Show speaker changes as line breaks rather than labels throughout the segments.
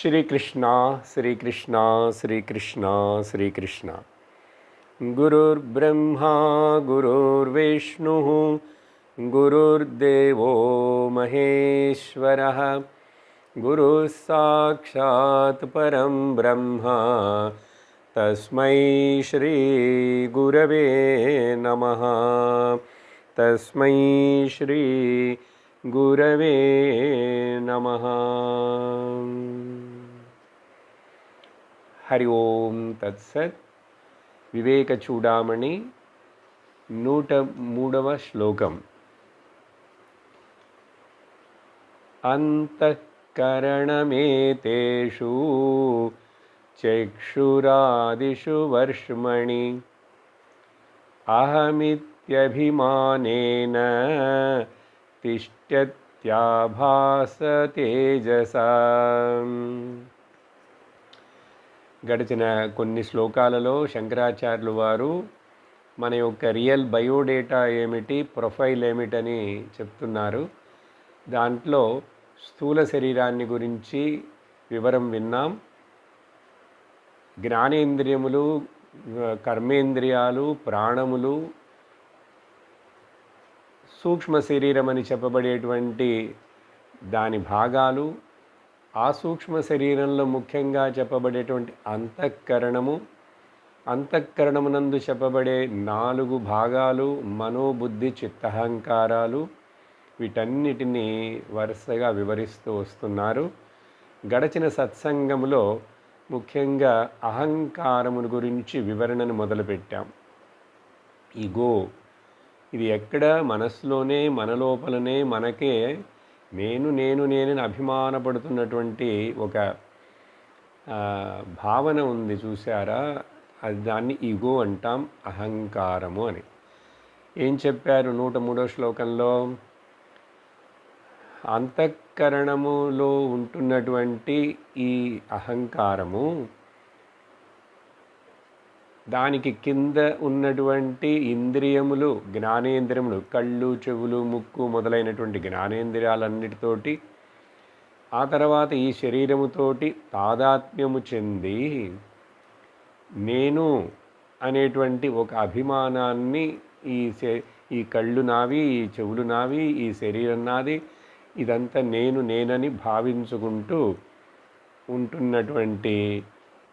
श्रीकृष्ण श्रीकृष्ण श्रीकृष्ण श्रीकृष्ण गुरुर्ब्रह्मा गुरुर्विष्णुः गुरुर्देवो महेश्वरः गुरुः साक्षात् परं ब्रह्म तस्मै श्री गुरवे नमः तस्मै श्री गुरवे नमः। हरि ओम तत्सत्। विवेक चूडामणि 103వ శ్లోకం। अंतःकरणमेतेषु चक्षुरादिषु वर्ष्मणि अहमित्यभिमानेन తిష్టత్యాభాసతేజసా। గడిచిన కొన్ని శ్లోకాలలో శంకరాచార్యులు వారు మన యొక్క రియల్ బయోడేటా ఏమిటి, ప్రొఫైల్ ఏమిటని చెప్తున్నారు. దాంట్లో స్థూల శరీరాన్ని గురించి వివరం విన్నాం. జ్ఞానేంద్రియములు, కర్మేంద్రియాలు, ప్రాణములు, సూక్ష్మ శరీరం అని చెప్పబడేటువంటి దాని భాగాలు, ఆ సూక్ష్మ శరీరంలో ముఖ్యంగా చెప్పబడేటువంటి అంతఃకరణము, అంతఃకరణమునందు చెప్పబడే 4 భాగాలు మనోబుద్ధి చిత్తహంకారాలు, వీటన్నిటినీ వరుసగా వివరిస్తూ వస్తున్నారు. గడచిన సత్సంగములో ముఖ్యంగా అహంకారమును గురించి వివరణను మొదలుపెట్టాం. ఈగో ఇది ఎక్కడ మనస్సులోనే, మన లోపలనే మనకే నేనని అభిమానపడుతున్నటువంటి ఒక భావన ఉంది, చూసారా? అది దాన్ని ఈగో అంటాం, అహంకారము అని. ఏం చెప్పారు 103వ శ్లోకంలో? అంతఃకరణములో ఉంటున్నటువంటి ఈ అహంకారము, దానికి కింద ఉన్నటువంటి ఇంద్రియములు, జ్ఞానేంద్రియములు, కళ్ళు, చెవులు, ముక్కు మొదలైనటువంటి జ్ఞానేంద్రియాలన్నిటితోటి, ఆ తర్వాత ఈ శరీరముతోటి తాదాత్మ్యము చెంది నేను అనేటువంటి ఒక అభిమానాన్ని, ఈ కళ్ళు నావి, ఈ చెవులు నావి, ఈ శరీరం నాది, ఇదంతా నేనని భావించుకుంటూ ఉంటున్నటువంటి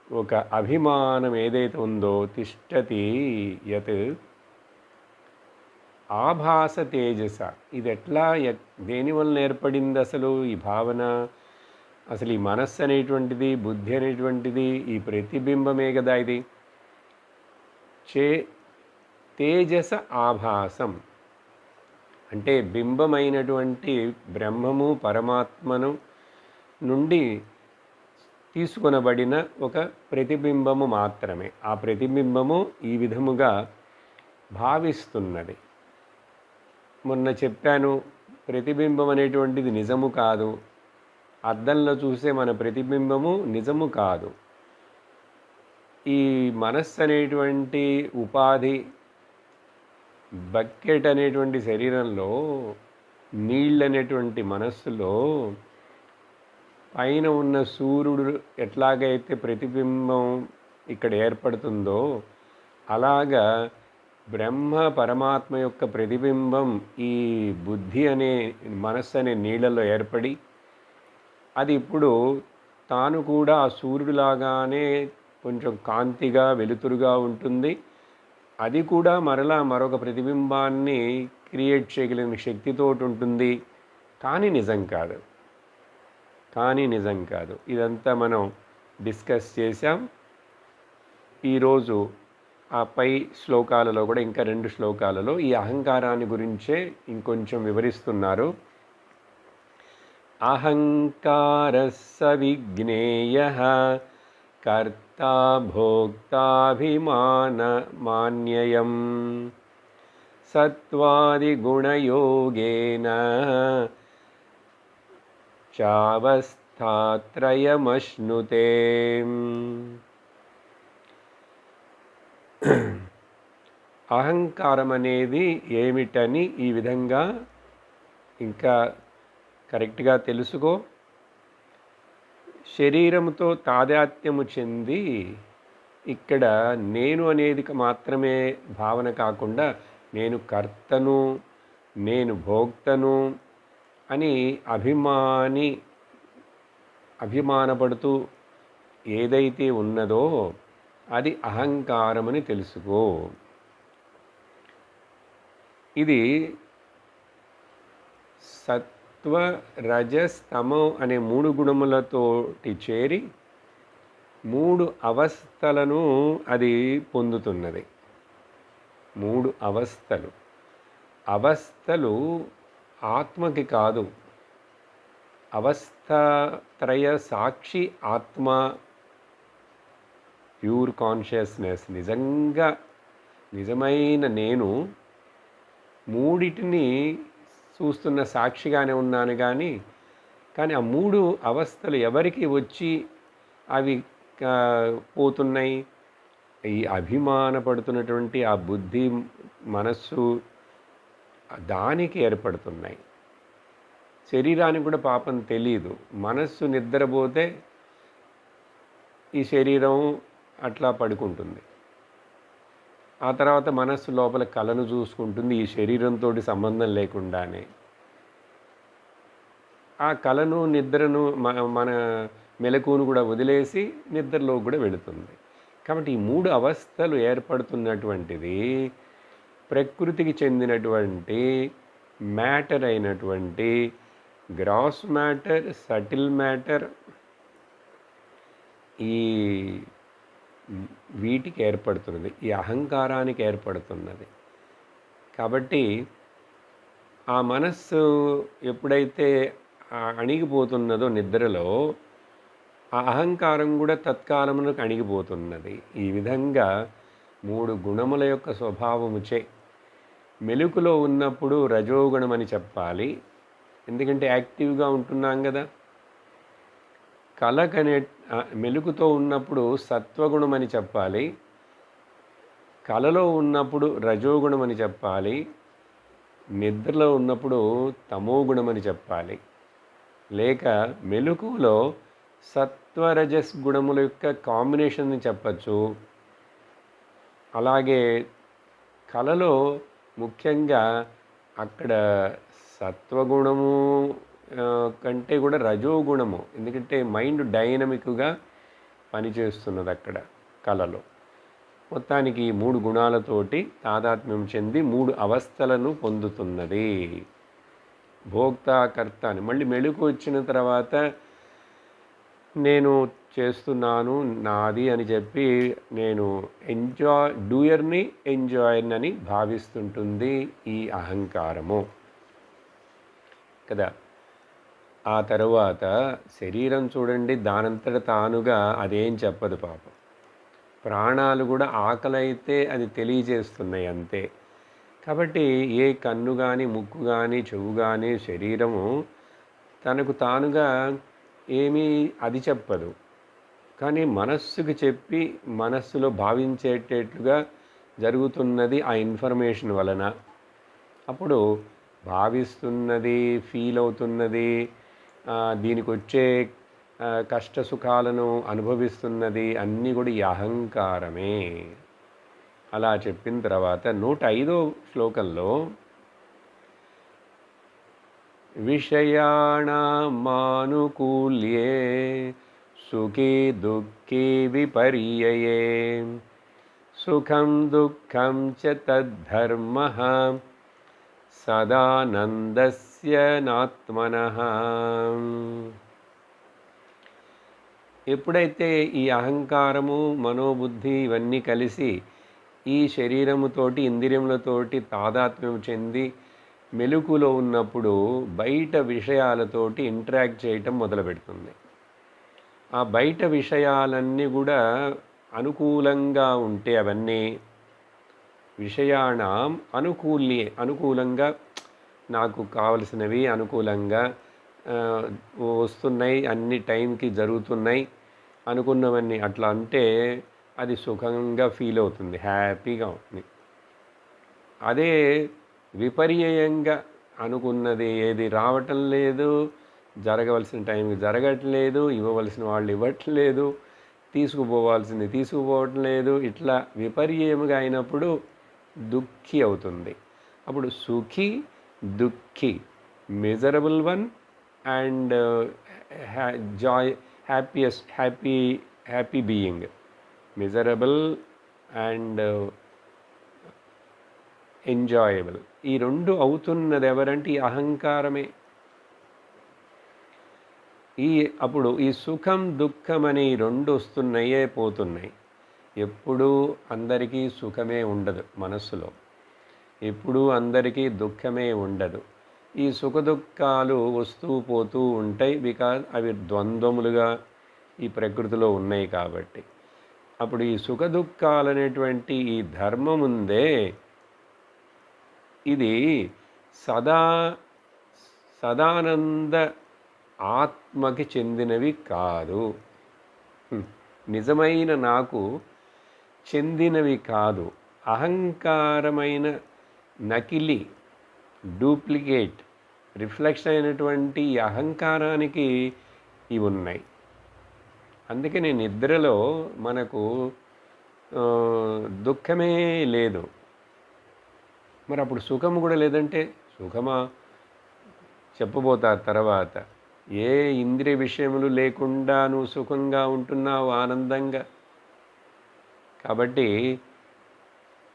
ఒక అభిమానం ఏదైతే ఉందో, తిష్టతి యత్ ఆభాస తేజస. ఇది ఎట్లా, దేనివల్ల ఏర్పడింది అసలు ఈ భావన? అసలు ఈ మనస్సు అనేటువంటిది, బుద్ధి అనేటువంటిది ఈ ప్రతిబింబమే కదా ఇది. తేజస ఆభాసం అంటే బింబమైనటువంటి బ్రహ్మము, పరమాత్మను నుండి తీసుకొనబడిన ఒక ప్రతిబింబము మాత్రమే. ఆ ప్రతిబింబము ఈ విధముగా భావిస్తున్నది. మొన్న చెప్పాను, ప్రతిబింబం అనేటువంటిది నిజము కాదు. అద్దంలో చూసే మన ప్రతిబింబము నిజము కాదు. ఈ మనస్సు అనేటువంటి ఉపాధి, బకెట్ అనేటువంటి శరీరంలో, నీళ్ళు అనేటువంటి మనస్సులో పైన ఉన్న సూర్యుడు ఎట్లాగైతే ప్రతిబింబం ఇక్కడ ఏర్పడుతుందో, అలాగా బ్రహ్మ పరమాత్మ యొక్క ప్రతిబింబం ఈ బుద్ధి అనే మనస్సు అనే నీళ్ళలో ఏర్పడి, అది ఇప్పుడు తాను కూడా ఆ సూర్యుడిలాగానే కొంచెం కాంతిగా, వెలుతురుగా ఉంటుంది. అది కూడా మరలా మరొక ప్రతిబింబాన్ని క్రియేట్ చేయగలిగిన శక్తితోటి ఉంటుంది. కానీ నిజం కాదు. ఇదంతా మనం డిస్కస్ చేసాం. ఈరోజు ఆ పై శ్లోకాలలో కూడా, ఇంకా 2 శ్లోకాలలో ఈ అహంకారాన్ని గురించే ఇంకొంచెం వివరిస్తున్నారు. అహంకారస్స విజ్ఞేయః కర్తా భోక్తాభిమానమాన్యయం సత్వాదిగుణయోగేన చావస్థాత్రయమశ్నుతే. అహంకారం అనేది ఏమిటని ఈ విధంగా ఇంకా కరెక్ట్గా తెలుసుకో. శరీరముతో తాదాత్మ్యము చెంది ఇక్కడ నేను అనేది మాత్రమే భావన కాకుండా నేను కర్తను, నేను భోక్తను అని అభిమానపడుతూ ఏదైతే ఉన్నదో అది అహంకారమని తెలుసుకో. ఇది సత్వ రజస్ తమో అనే 3 గుణములతోటి చేరి 3 అవస్థలను అది పొందుతున్నది. 3 అవస్థలు ఆత్మకి కాదు. అవస్థత్రయ సాక్షి ఆత్మ, ప్యూర్ కాన్షియస్నెస్, నిజమైన నేను మూడిటిని చూస్తున్న సాక్షిగానే ఉన్నాను. కానీ ఆ 3 అవస్థలు ఎవరికి వచ్చి అవి పోతున్నాయి? ఈ అభిమానపడుతున్నటువంటి ఆ బుద్ధి, మనస్సు, దానికి ఏర్పడుతున్నాయి. శరీరానికి కూడా పాపం తెలీదు. మనస్సు నిద్రపోతే ఈ శరీరం అట్లా పడుకుంటుంది. ఆ తర్వాత మనస్సు లోపల కళను చూసుకుంటుంది ఈ శరీరంతో సంబంధం లేకుండానే. ఆ కళను, నిద్రను, మన మెలకువను కూడా వదిలేసి నిద్రలోకి కూడా వెళుతుంది. కాబట్టి ఈ 3 అవస్థలు ఏర్పడుతున్నటువంటిది ప్రకృతికి చెందినటువంటి మ్యాటర్ అయినటువంటి గ్రాస్ మ్యాటర్, సటిల్ మ్యాటర్, ఈ వీటికి ఏర్పడుతున్నది, ఈ అహంకారానికి ఏర్పడుతున్నది. కాబట్టి ఆ మనస్సు ఎప్పుడైతే అణిగిపోతున్నదో నిద్రలో, ఆ అహంకారం కూడా తత్కాలమునకు అణిగిపోతున్నది. ఈ విధంగా 3 గుణముల యొక్క స్వభావముచే మెలుకులో ఉన్నప్పుడు రజోగుణం అని చెప్పాలి. ఎందుకంటే యాక్టివ్గా ఉంటున్నాం కదా. మెలుకుతో ఉన్నప్పుడు సత్వగుణం అని చెప్పాలి. కలలో ఉన్నప్పుడు రజోగుణం అని చెప్పాలి. నిద్రలో ఉన్నప్పుడు తమోగుణం అని చెప్పాలి. లేక మెలుకులో సత్వరజస్ గుణముల యొక్క కాంబినేషన్ అని చెప్పచ్చు. అలాగే కలలో ముఖ్యంగా అక్కడ సత్వగుణము కంటే కూడా రజోగుణము, ఎందుకంటే మైండ్ డైనమిక్గా పనిచేస్తున్నది అక్కడ కలలో. మొత్తానికి 3 గుణాలతోటి తాదాత్మ్యం చెంది 3 అవస్థలను పొందుతున్నది. భోక్త, కర్త అని. మళ్ళీ మెళుకు వచ్చిన తర్వాత నేను చేస్తున్నాను, నాది అని చెప్పి నేను డూయర్ని ఎంజాయర్ని అని భావిస్తుంటుంది ఈ అహంకారము కదా. ఆ తరువాత శరీరం చూడండి, దానంతట తానుగా అదేం చెప్పదు పాపం. ప్రాణాలు కూడా ఆకలి అయితే అది తెలియజేస్తున్నాయి అంతే. కాబట్టి ఏ కన్ను కానీ, ముక్కు కానీ, చెవు కానీ, శరీరము తనకు తానుగా ఏమీ అది చెప్పదు. కానీ మనస్సుకు చెప్పి మనస్సులో భావించేటట్లుగా జరుగుతున్నది ఆ ఇన్ఫర్మేషన్ వలన. అప్పుడు భావిస్తున్నది, ఫీల్ అవుతున్నది, దీనికి వచ్చే కష్ట సుఖాలను అనుభవిస్తున్నది అన్నీ కూడా ఈ అహంకారమే. అలా చెప్పిన తర్వాత 105వ శ్లోకంలో విషయాణమానుకూల్యే సుఖే దుఃఖే విపర్యయే సుఖం దుఃఖం చ తద్ధర్మః సదానందస్య నాత్మనః. ఎప్పుడైతే ఈ అహంకారము, మనోబుద్ధి ఇవన్నీ కలిసి ఈ శరీరముతోటి, ఇంద్రియములతోటి తాదాత్మ్యం చెంది మెలుకులో ఉన్నప్పుడు బయట విషయాలతోటి ఇంటరాక్ట్ చేయటం మొదలుపెడుతుంది. ఆ బయట విషయాలన్నీ కూడా అనుకూలంగా ఉంటే అవన్నీ విషయాణం అనుకూలంగా నాకు కావలసినవి అనుకూలంగా వస్తున్నాయి, అన్ని టైంకి జరుగుతున్నాయి అనుకున్నవన్నీ అట్లా అంటే అది సుఖంగా ఫీల్ అవుతుంది, హ్యాపీగా ఉంది. అదే విపర్యయంగా అనుకున్నది ఏది రావటం లేదు, జరగవలసిన టైంకి జరగట్లేదు, ఇవ్వవలసిన వాళ్ళు ఇవ్వట్లేదు, తీసుకుపోవాల్సింది తీసుకుపోవటం లేదు. ఇట్లా విపర్యముగా అయినప్పుడు దుఃఖి అవుతుంది. అప్పుడు సుఖి, దుఃఖి, miserable one and joy, happy being. Miserable and enjoyable. ఈ రెండు అవుతున్నది ఎవరంటే ఈ అహంకారమే. అప్పుడు ఈ సుఖం దుఃఖం అని రెండు వస్తున్నాయే పోతున్నాయి. ఎప్పుడూ అందరికీ సుఖమే ఉండదు మనస్సులో, ఎప్పుడూ అందరికీ దుఃఖమే ఉండదు. ఈ సుఖ దుఃఖాలు వస్తూ పోతూ ఉంటాయి. బికాజ్ అవి ద్వంద్వములుగా ఈ ప్రకృతిలో ఉన్నాయి కాబట్టి. అప్పుడు ఈ సుఖ దుఃఖాలు అనేటువంటి ఈ ధర్మం ఉందే, ఇది సదానంద ఆత్మకి చెందినవి కాదు. నిజమైన నాకు చెందినవి కాదు. అహంకారమైన నకిలీ, డూప్లికేట్, రిఫ్లెక్షన్ అయినటువంటి ఈ అహంకారానికి ఇవి ఉన్నాయి. అందుకని నిద్రలో మనకు దుఃఖమే లేదు. మరి అప్పుడు సుఖము కూడా లేదంటే సుఖమా చెప్పబోతారు తర్వాత. ఏ ఇంద్రియ విషయములు లేకుండా నువ్వు సుఖంగా ఉంటున్నావు ఆనందంగా. కాబట్టి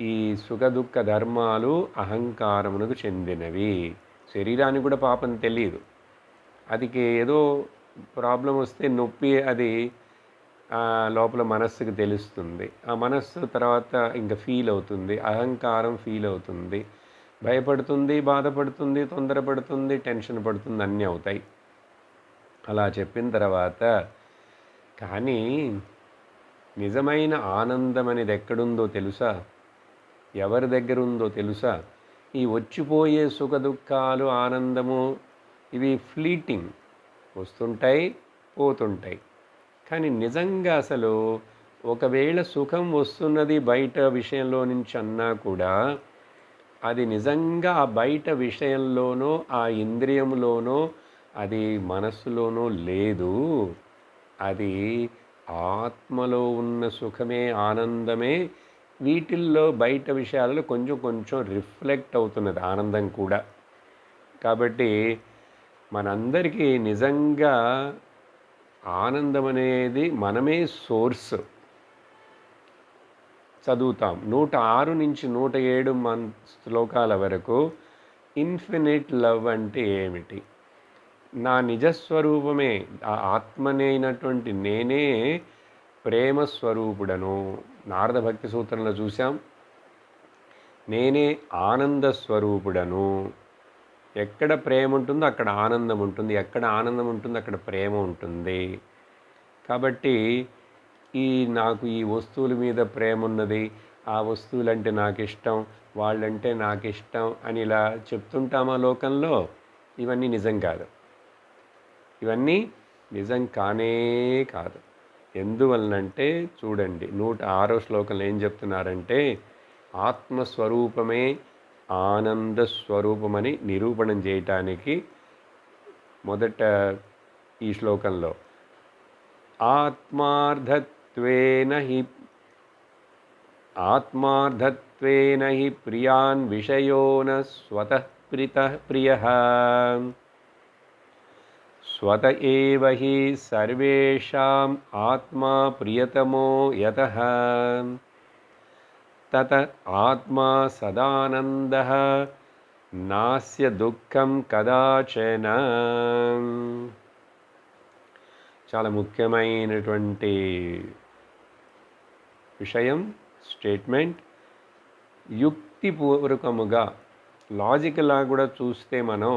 ఈ సుఖ దుఃఖ ధర్మాలు అహంకారమునకు చెందినవి. శరీరానికి కూడా పాపం తెలియదు. అదికి ఏదో ప్రాబ్లం వస్తే నొప్పి అది లోపల మనస్సుకు తెలుస్తుంది. ఆ మనస్సు తర్వాత ఇంకా ఫీల్ అవుతుంది, అహంకారం ఫీల్ అవుతుంది, భయపడుతుంది, బాధపడుతుంది, తొందరపడుతుంది, టెన్షన్ పడుతుంది, అన్నీ అవుతాయి. అలా చెప్పిన తర్వాత కానీ నిజమైన ఆనందం అనేది ఎక్కడుందో తెలుసా? ఎవరి దగ్గర ఉందో తెలుసా? ఈ వచ్చిపోయే సుఖ దుఃఖాలు, ఆనందము ఇవి ఫ్లీటింగ్, వస్తుంటాయి పోతుంటాయి. కానీ నిజంగా అసలు ఒకవేళ సుఖం వస్తున్నది బయట విషయంలో నుంచి అన్నా కూడా అది నిజంగా ఆ బయట విషయంలోనో ఆ ఇంద్రియంలోనో అది మనస్సులోనో లేదు. అది ఆత్మలో ఉన్న సుఖమే, ఆనందమే. వీటిల్లో బయట విషయాలలో కొంచెం కొంచెం రిఫ్లెక్ట్ అవుతున్నది ఆనందం కూడా. కాబట్టి మనందరికీ నిజంగా ఆనందం అనేది మనమే సోర్స్. చదువుతాం 106 నుంచి 107 శ్లోకాల వరకు ఇన్ఫినిట్ లవ్ అంటే ఏమిటి, నా నిజస్వరూపమే, ఆ ఆత్మనైనటువంటి నేనే ప్రేమ స్వరూపుడను. నారద భక్తి సూత్రంలో చూసాం, నేనే ఆనంద స్వరూపుడను. ఎక్కడ ప్రేమ ఉంటుందో అక్కడ ఆనందం ఉంటుంది, ఎక్కడ ఆనందం ఉంటుందో అక్కడ ప్రేమ ఉంటుంది. కాబట్టి నాకు ఈ వస్తువుల మీద ప్రేమ ఉన్నది, ఆ వస్తువులంటే నాకు ఇష్టం, వాళ్ళంటే నాకు ఇష్టం అని ఇలా చెప్తుంటామా లోకంలో? ఇవన్నీ నిజం కాదు. ఇవన్నీ నిజం కానే కాదు. ఎందువలనంటే చూడండి 106వ శ్లోకంలో ఏం చెప్తున్నారంటే, ఆత్మస్వరూపమే ఆనంద స్వరూపమని నిరూపణం చేయటానికి మొదట ఈ శ్లోకంలో ఆత్మార్థత్వేన హి ప్రియాన్ విషయోన స్వతః ప్రియః స్వత ఏవ హి సర్వేషాం ఆత్మా ప్రియతమో యతః తత ఆత్మా సదానందః నాస్య దుఃఖం కదాచన. చాలా ముఖ్యమైనటువంటి విషయం, స్టేట్మెంట్. యుక్తిపూర్వకముగా లాజికల్గా కూడా చూస్తే మనం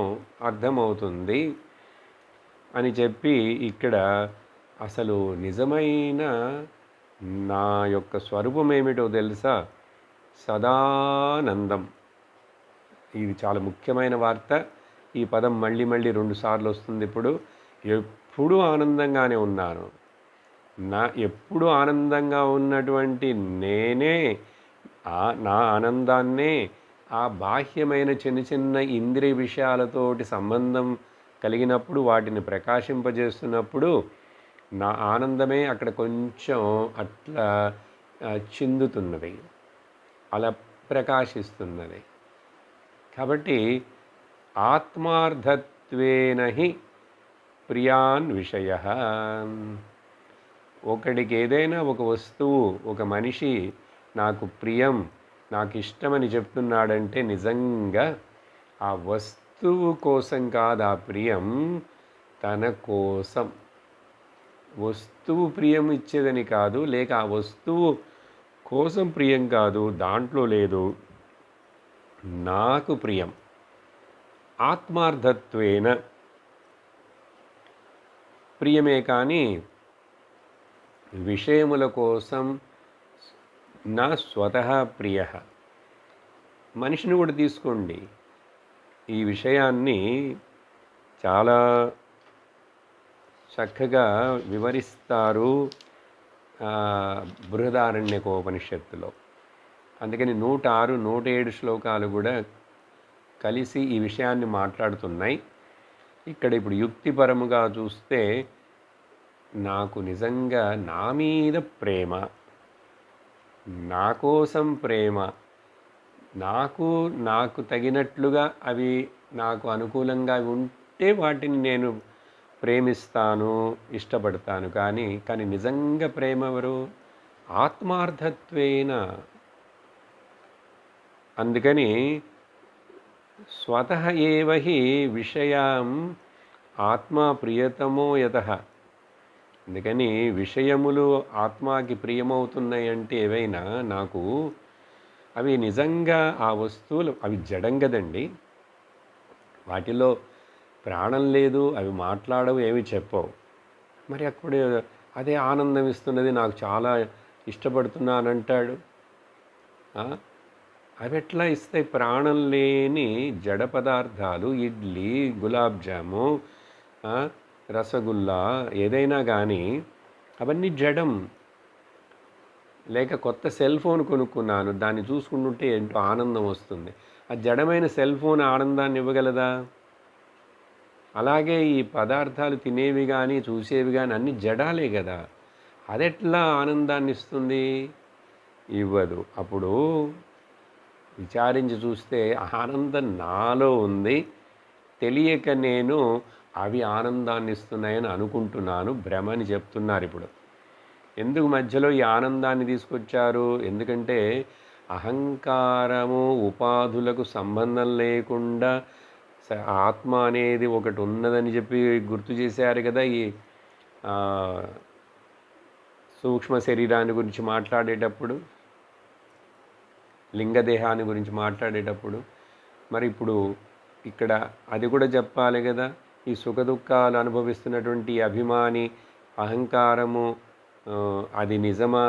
అర్థమవుతుంది అని చెప్పి ఇక్కడ అసలు నిజమైన నా యొక్క స్వరూపం ఏమిటో తెలుసా? సదానందం. ఇది చాలా ముఖ్యమైన వార్త. ఈ పదం మళ్ళీ మళ్ళీ 2 సార్లు వస్తుంది. ఇప్పుడు ఎప్పుడూ ఆనందంగానే ఉన్నాను. ఎప్పుడు ఆనందంగా ఉన్నటువంటి నేనే నా ఆనందాన్నే ఆ బాహ్యమైన చిన్న చిన్న ఇంద్రియ విషయాలతోటి సంబంధం కలిగినప్పుడు వాటిని ప్రకాశింపజేస్తున్నప్పుడు నా ఆనందమే అక్కడ కొంచెం అట్లా చిందుతున్నది, అలా ప్రకాశిస్తున్నది. కాబట్టి ఆత్మార్థత్వేన హి ప్రియాన్ విషయ. ఒకడికి ఏదైనా ఒక వస్తువు, ఒక మనిషి నాకు ప్రియం, నాకు ఇష్టమని చెప్తున్నాడంటే నిజంగా ఆ వస్తువు కోసం కాదు ఆ ప్రియం, తన కోసం. వస్తువు ప్రియం ఇచ్చేదని కాదు, లేక ఆ వస్తువు కోసం ప్రియం కాదు, దాంట్లో లేదు, నాకు ప్రియం. ఆత్మార్థత్వేన ప్రియమే కానీ విషయముల కోసం నా స్వతః ప్రియ. మనిషిని కూడా తీసుకోండి, ఈ విషయాన్ని చాలా చక్కగా వివరిస్తారు బృహదారణ్యకోపనిషత్తులో. అందుకని 106, 107 శ్లోకాలు కూడా కలిసి ఈ విషయాన్ని మాట్లాడుతున్నాయి. ఇక్కడ ఇప్పుడు యుక్తిపరముగా చూస్తే నాకు నిజంగా నా మీద ప్రేమ, నా కోసం ప్రేమ, నాకు తగినట్లుగా అవి నాకు అనుకూలంగా ఉంటే వాటిని నేను ప్రేమిస్తాను, ఇష్టపడతాను. కానీ నిజంగా ప్రేమ ఎవరు? ఆత్మార్థత్వేన. అందుకని స్వతః ఏవ హి విషయం ఆత్మా ప్రియతమో యతః. అందుకని విషయములు ఆత్మాకి ప్రియమవుతున్నాయంటే ఏవైనా నాకు అవి నిజంగా ఆ వస్తువులు అవి జడం కదండి, వాటిలో ప్రాణం లేదు, అవి మాట్లాడవు, ఏమి చెప్పవు. మరి అప్పుడు అదే ఆనందం ఇస్తున్నది, నాకు చాలా ఇష్టపడుతున్నానంటాడు. అవి ఎట్లా ఇస్తాయి? ప్రాణం లేని జడ పదార్థాలు, ఇడ్లీ, గులాబ్ జాము, రసగుల్లా, ఏదైనా కానీ అవన్నీ జడం. లేక కొత్త సెల్ ఫోన్ కొనుక్కున్నాను, దాన్ని చూసుకుంటుంటే ఏంటో ఆనందం వస్తుంది. ఆ జడమైన సెల్ ఫోన్ ఆనందాన్ని ఇవ్వగలదా? అలాగే ఈ పదార్థాలు తినేవి కానీ చూసేవి కానీ అన్నీ జడాలే కదా, అదెట్లా ఆనందాన్ని ఇస్తుంది? ఇవ్వదు. అప్పుడు విచారించి చూస్తే ఆనందం నాలో ఉంది, తెలియక నేను అవి ఆనందాన్ని ఇస్తున్నాయని అనుకుంటున్నాను, భ్రమ అని చెప్తున్నారు. ఇప్పుడు ఎందుకు మధ్యలో ఈ ఆనందాన్ని తీసుకొచ్చారు? ఎందుకంటే అహంకారము ఉపాధులకు సంబంధం లేకుండా ఆత్మ అనేది ఒకటి ఉన్నదని చెప్పి గుర్తు చేశారు కదా ఈ సూక్ష్మ శరీరాన్ని గురించి మాట్లాడేటప్పుడు, లింగదేహాన్ని గురించి మాట్లాడేటప్పుడు. మరి ఇప్పుడు ఇక్కడ అది కూడా చెప్పాలి కదా, ఈ సుఖదుఖాలు అనుభవిస్తున్నటువంటి అభిమాని అహంకారము అది నిజమా,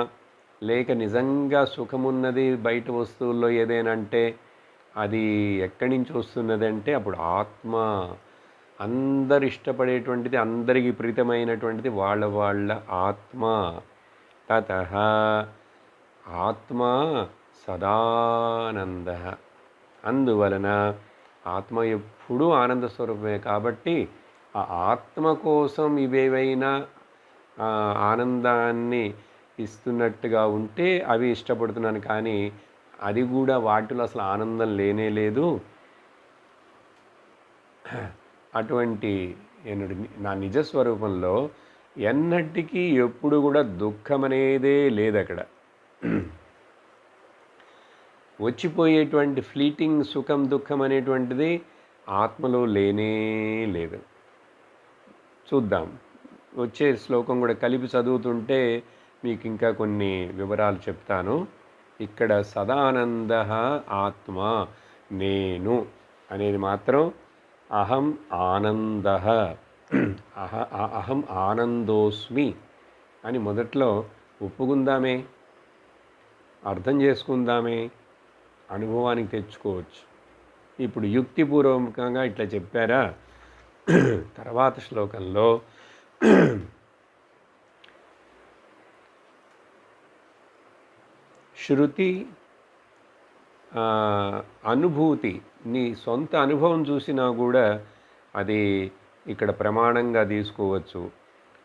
లేక నిజంగా సుఖమున్నది బయట వస్తువుల్లో ఏదైనా అంటే అది ఎక్కడి నుంచి వస్తున్నదంటే అప్పుడు ఆత్మ. అందరు ఇష్టపడేటువంటిది, అందరికీ ప్రీతమైనటువంటిది వాళ్ళ ఆత్మ. తతః ఆత్మ సదానంద. అందువలన ఆత్మ ఎప్పుడూ ఆనంద స్వరూపమే. కాబట్టి ఆ ఆత్మ కోసం ఇవేవైనా ఆనందాన్ని ఇస్తున్నట్టుగా ఉంటే అవి ఇష్టపడుతున్నాను. కానీ అది కూడా వాటిలో అసలు ఆనందం లేనే లేదు. అటువంటి నా నిజస్వరూపంలో ఎన్నటికీ ఎప్పుడు కూడా దుఃఖం అనేదే లేదు. అక్కడ వచ్చిపోయేటువంటి ఫ్లీటింగ్ సుఖం దుఃఖం అనేటువంటిది ఆత్మలో లేనే లేదు. చూద్దాం, వచ్చే శ్లోకం కూడా కలిపి చదువుతుంటే మీకు ఇంకా కొన్ని వివరాలు చెప్తాను. ఇక్కడ సదానంద ఆత్మ, నేను అనేది మాత్రం అహం ఆనంద, అహం ఆనందోస్మి అని మొదట్లో ఒప్పుకుందామే, అర్థం చేసుకుందామే, అనుభవానికి తెచ్చుకోవచ్చు. ఇప్పుడు యుక్తిపూర్వకంగా ఇట్లా చెప్పారా. తర్వాత శ్లోకంలో శృతి అనుభూతి, నీ సొంత అనుభవం చూసినా కూడా అది ఇక్కడ ప్రమాణంగా తీసుకోవచ్చు.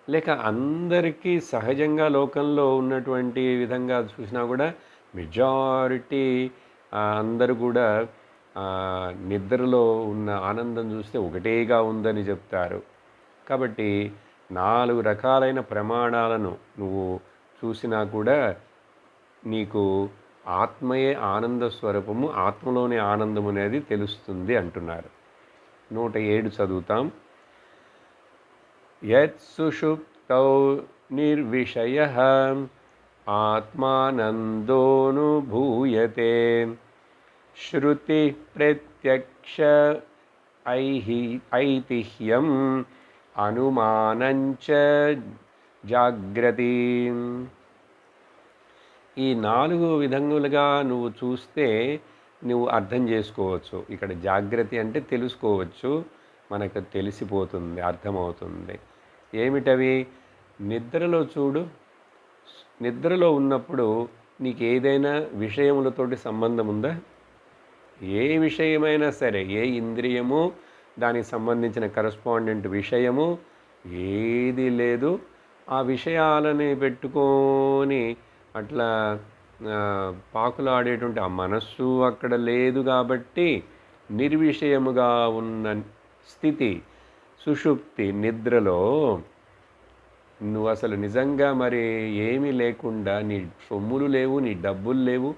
లేక అందరికీ సహజంగా లోకంలో ఉన్నటువంటి విధంగా చూసినా కూడా మెజారిటీ అందరూ కూడా నిద్రలో ఉన్న ఆనందం చూస్తే ఒకటేగా ఉందని చెప్తారు. కాబట్టి 4 రకాలైన ప్రమాణాలను నువ్వు చూసినా కూడా నీకు ఆత్మయే ఆనంద స్వరూపము, ఆత్మలోనే ఆనందం అనేది తెలుస్తుంది అంటున్నారు. 107 చదువుతాం. యత్ సుషుప్తౌ నిర్విషయః ఆత్మానందోనుభూయతే శృతి ప్రత్యక్ష ఐతిహ్యం అనుమానంచ జాగ్రతి. ఈ 4 విధములుగా నువ్వు చూస్తే నువ్వు అర్థం చేసుకోవచ్చు. ఇక్కడ జాగ్రత్త అంటే తెలుసుకోవచ్చు, మనకు తెలిసిపోతుంది, అర్థమవుతుంది. ఏమిటవి? నిద్రలో చూడు, నిద్రలో ఉన్నప్పుడు నీకు ఏదైనా విషయములతోటి సంబంధం ఉందా? ఏ విషయమైనా సరే, ఏ ఇంద్రియము దానికి సంబంధించిన కరస్పాండెంట్ విషయము ఏది లేదు. ఆ విషయాలని పెట్టుకొని అట్లా పాకులాడేటువంటి ఆ మనస్సు అక్కడ లేదు. కాబట్టి నిర్విషయముగా ఉన్న స్థితి సుషుప్తి, నిద్రలో నువ్వు అసలు నిజంగా మరి ఏమీ లేకుండా, నీ సొమ్ములు లేవు, నీ డబ్బులు లేవు,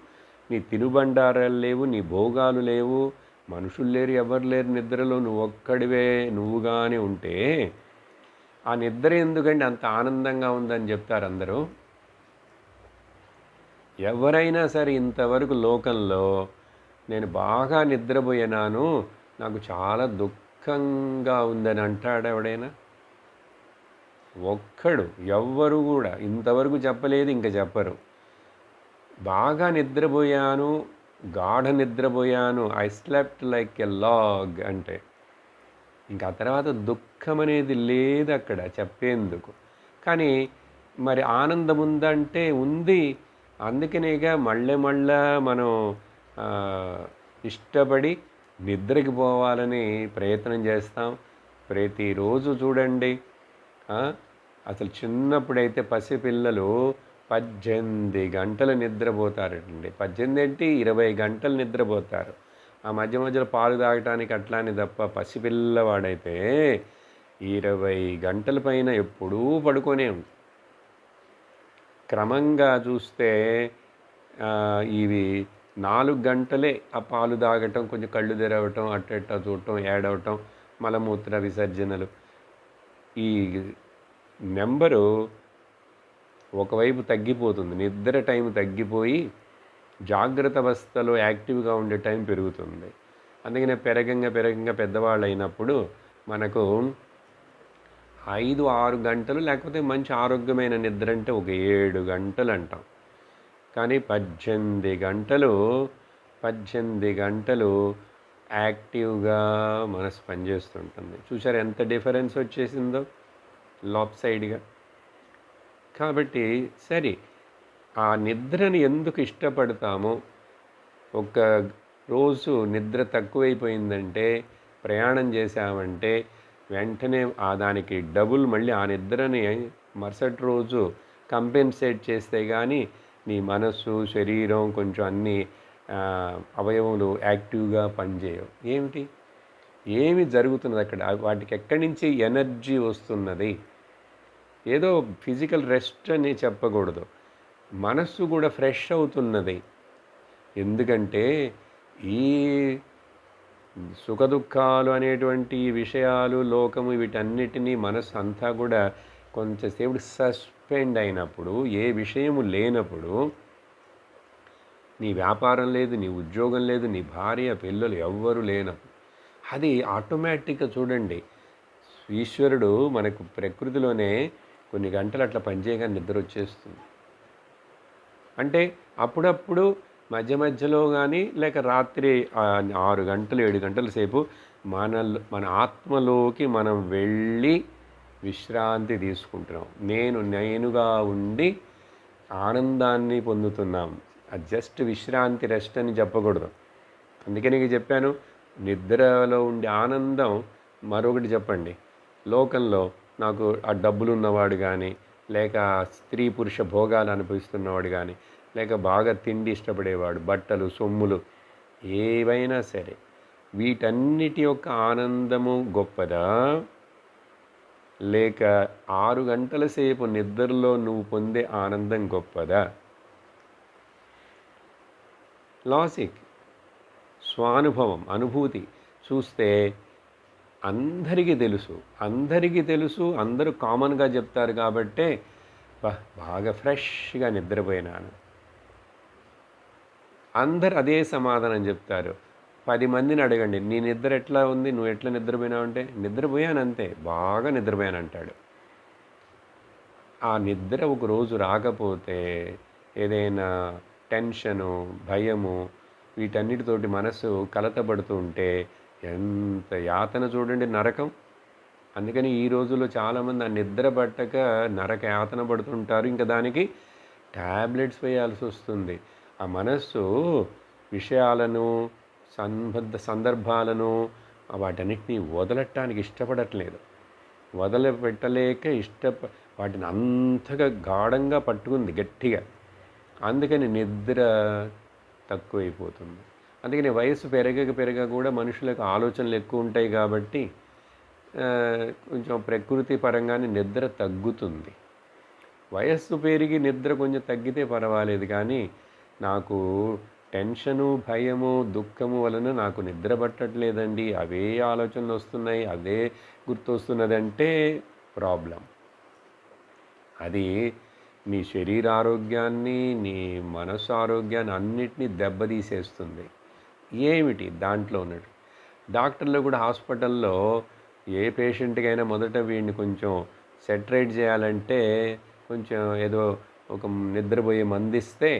నీ తినుబండారాలు లేవు, నీ భోగాలు లేవు, మనుషులు లేరు, ఎవరు లేరు, నిద్రలో నువ్వు ఒక్కడివే నువ్వుగానే ఉంటే ఆ నిద్ర ఎందుకంటే అంత ఆనందంగా ఉందని చెప్తారు అందరూ. ఎవరైనా సరే ఇంతవరకు లోకంలో నేను బాగా నిద్రపోయినాను, నాకు చాలా దుఃఖంగా ఉందని అంటాడు ఎవడైనా? ఒక్కడు, ఎవ్వరు కూడా ఇంతవరకు చెప్పలేదు, ఇంకా చెప్పరు. బాగా నిద్రపోయాను, గాఢ నిద్రపోయాను, I slept like a log అంటే ఇంకా ఆ తర్వాత దుఃఖం అనేది లేదు అక్కడ చెప్పేందుకు. కానీ మరి ఆనందం ఉందంటే ఉంది. అందుకనేగా మళ్ళీ మనం ఇష్టపడి నిద్రకి పోవాలని ప్రయత్నం చేస్తాం. ప్రతిరోజు చూడండి, అసలు చిన్నప్పుడైతే పసిపిల్లలు 18 గంటలు నిద్రపోతారండి. 18 ఏంటి, 20 గంటలు నిద్రపోతారు. ఆ మధ్య మధ్యలో పాలు తాగటానికి అట్లానే తప్ప పసిపిల్లవాడైతే 20 గంటల పైన ఎప్పుడూ పడుకొనే ఉంది. క్రమంగా చూస్తే ఇవి 4 గంటలే ఆ పాలు తాగటం, కొంచెం కళ్ళు తెరవటం, అట్ట చూడటం, ఏడవటం, మలమూత్ర విసర్జనలు. ఈ నెంబరు ఒకవైపు తగ్గిపోతుంది, నిద్ర టైం తగ్గిపోయి జాగ్రత్త అవస్థలో యాక్టివ్గా ఉండే టైం పెరుగుతుంది. అందుకనే పెరగంగా పెద్దవాళ్ళు అయినప్పుడు మనకు 5-6 గంటలు, లేకపోతే మంచి ఆరోగ్యమైన నిద్ర అంటే ఒక 7 గంటలు అంటాం. కానీ 18 గంటలు యాక్టివ్గా మనసు పనిచేస్తుంటుంది. చూసారు ఎంత డిఫరెన్స్ వచ్చేసిందో లాప్ సైడ్గా. కాబట్టి సరే, ఆ నిద్రని ఎందుకు ఇష్టపడతామో, ఒక రోజు నిద్ర తక్కువైపోయిందంటే, ప్రయాణం చేసామంటే వెంటనే దానికి డబుల్ మళ్ళీ ఆ నిద్రని మరుసటి రోజు కంపెన్సేట్ చేస్తే కానీ నీ మనస్సు, శరీరం, కొంచెం అన్ని అవయవములు యాక్టివ్గా పనిచేయవు. ఏమి జరుగుతున్నది అక్కడ? వాటికి ఎక్కడి నుంచి ఎనర్జీ వస్తున్నది? ఏదో ఫిజికల్ రెస్ట్ అని చెప్పకూడదు, మనస్సు కూడా ఫ్రెష్ అవుతున్నది. ఎందుకంటే ఈ సుఖదుఖాలు అనేటువంటి విషయాలు, లోకము, వీటన్నిటినీ మనస్సు అంతా కూడా కొంచెంసేపు సస్పెండ్ అయినప్పుడు, ఏ విషయము లేనప్పుడు, నీ వ్యాపారం లేదు, నీ ఉద్యోగం లేదు, నీ భార్య పిల్లలు ఎవ్వరూ లేనప్పుడు, అది ఆటోమేటిక్గా చూడండి, ఈశ్వరుడు మనకు ప్రకృతిలోనే కొన్ని గంటలు అట్లా పనిచేయగానే నిద్ర వచ్చేస్తుంది. అంటే అప్పుడప్పుడు మధ్యలో కానీ, లేక రాత్రి 6 గంటలు 7 గంటల సేపు మన ఆత్మలోకి మనం వెళ్ళి విశ్రాంతి తీసుకుంటున్నాం. నేనుగా ఉండి ఆనందాన్ని పొందుతున్నాం. అది జస్ట్ విశ్రాంతి, రెస్ట్ అని చెప్పకూడదు. అందుకే నీకు చెప్పాను, నిద్రలో ఉండే ఆనందం. మరొకటి చెప్పండి, లోకంలో నాకు ఆ డబ్బులున్నవాడు కానీ, లేక స్త్రీ పురుష భోగాలు అనుభవిస్తున్నవాడు కానీ, లేక బాగా తిండి ఇష్టపడేవాడు, బట్టలు, సొమ్ములు ఏవైనా సరే, వీటన్నిటి యొక్క ఆనందము గొప్పదా? లేక 6 గంటల సేపు నిద్రలో నువ్వు పొందే ఆనందం గొప్పదా? లాజిక్, స్వానుభవం, అనుభూతి చూస్తే అందరికీ తెలుసు, అందరూ కామన్గా చెప్తారు కాబట్టే బాగా ఫ్రెష్గా నిద్రపోయినాను. అందరు అదే సమాధానం చెప్తారు. 10 మందిని అడగండి, నీ నిద్ర ఎట్లా ఉంది, నువ్వు ఎట్లా నిద్రపోయినావు అంటే, నిద్రపోయానంతే, బాగా నిద్రపోయానంటాడు. ఆ నిద్ర ఒక రోజు రాకపోతే ఏదైనా టెన్షను, భయము, వీటన్నిటితోటి మనసు కలతపడుతూ ఉంటే ఎంత యాతన చూడండి, నరకం. అందుకని ఈ రోజుల్లో చాలామంది ఆ నిద్ర పట్టక నరక యాతన పడుతుంటారు. ఇంకా దానికి ట్యాబ్లెట్స్ వేయాల్సి వస్తుంది. ఆ మనస్సు విషయాలను, సందర్భాలను వాటన్నిటినీ వదలటానికి ఇష్టపడట్లేదు. వదిలిపెట్టలేక వాటిని అంతగా గాఢంగా పట్టుకుంది గట్టిగా. అందుకని నిద్ర తక్కువైపోతుంది. అందుకని వయసు పెరగ కూడా మనుషులకు ఆలోచనలు ఎక్కువ ఉంటాయి కాబట్టి కొంచెం ప్రకృతి పరంగానే నిద్ర తగ్గుతుంది. వయస్సు పెరిగి నిద్ర కొంచెం తగ్గితే పర్వాలేదు, కానీ నాకు టెన్షను, భయము, దుఃఖము వలన నాకు నిద్ర పట్టట్లేదండి, అవే ఆలోచనలు వస్తున్నాయి, అదే గుర్తొస్తున్నదంటే ప్రాబ్లం. అది నీ శరీర ఆరోగ్యాన్ని, నీ మనసు ఆరోగ్యాన్ని అన్నిటినీ దెబ్బతీసేస్తుంది. ఏమిటి దాంట్లో ఉన్నట్టు? డాక్టర్లు కూడా హాస్పిటల్లో ఏ పేషెంట్కైనా మొదట వీడిని కొంచెం సెటరేట్ చేయాలంటే కొంచెం ఏదో ఒక నిద్రపోయే మందిస్తే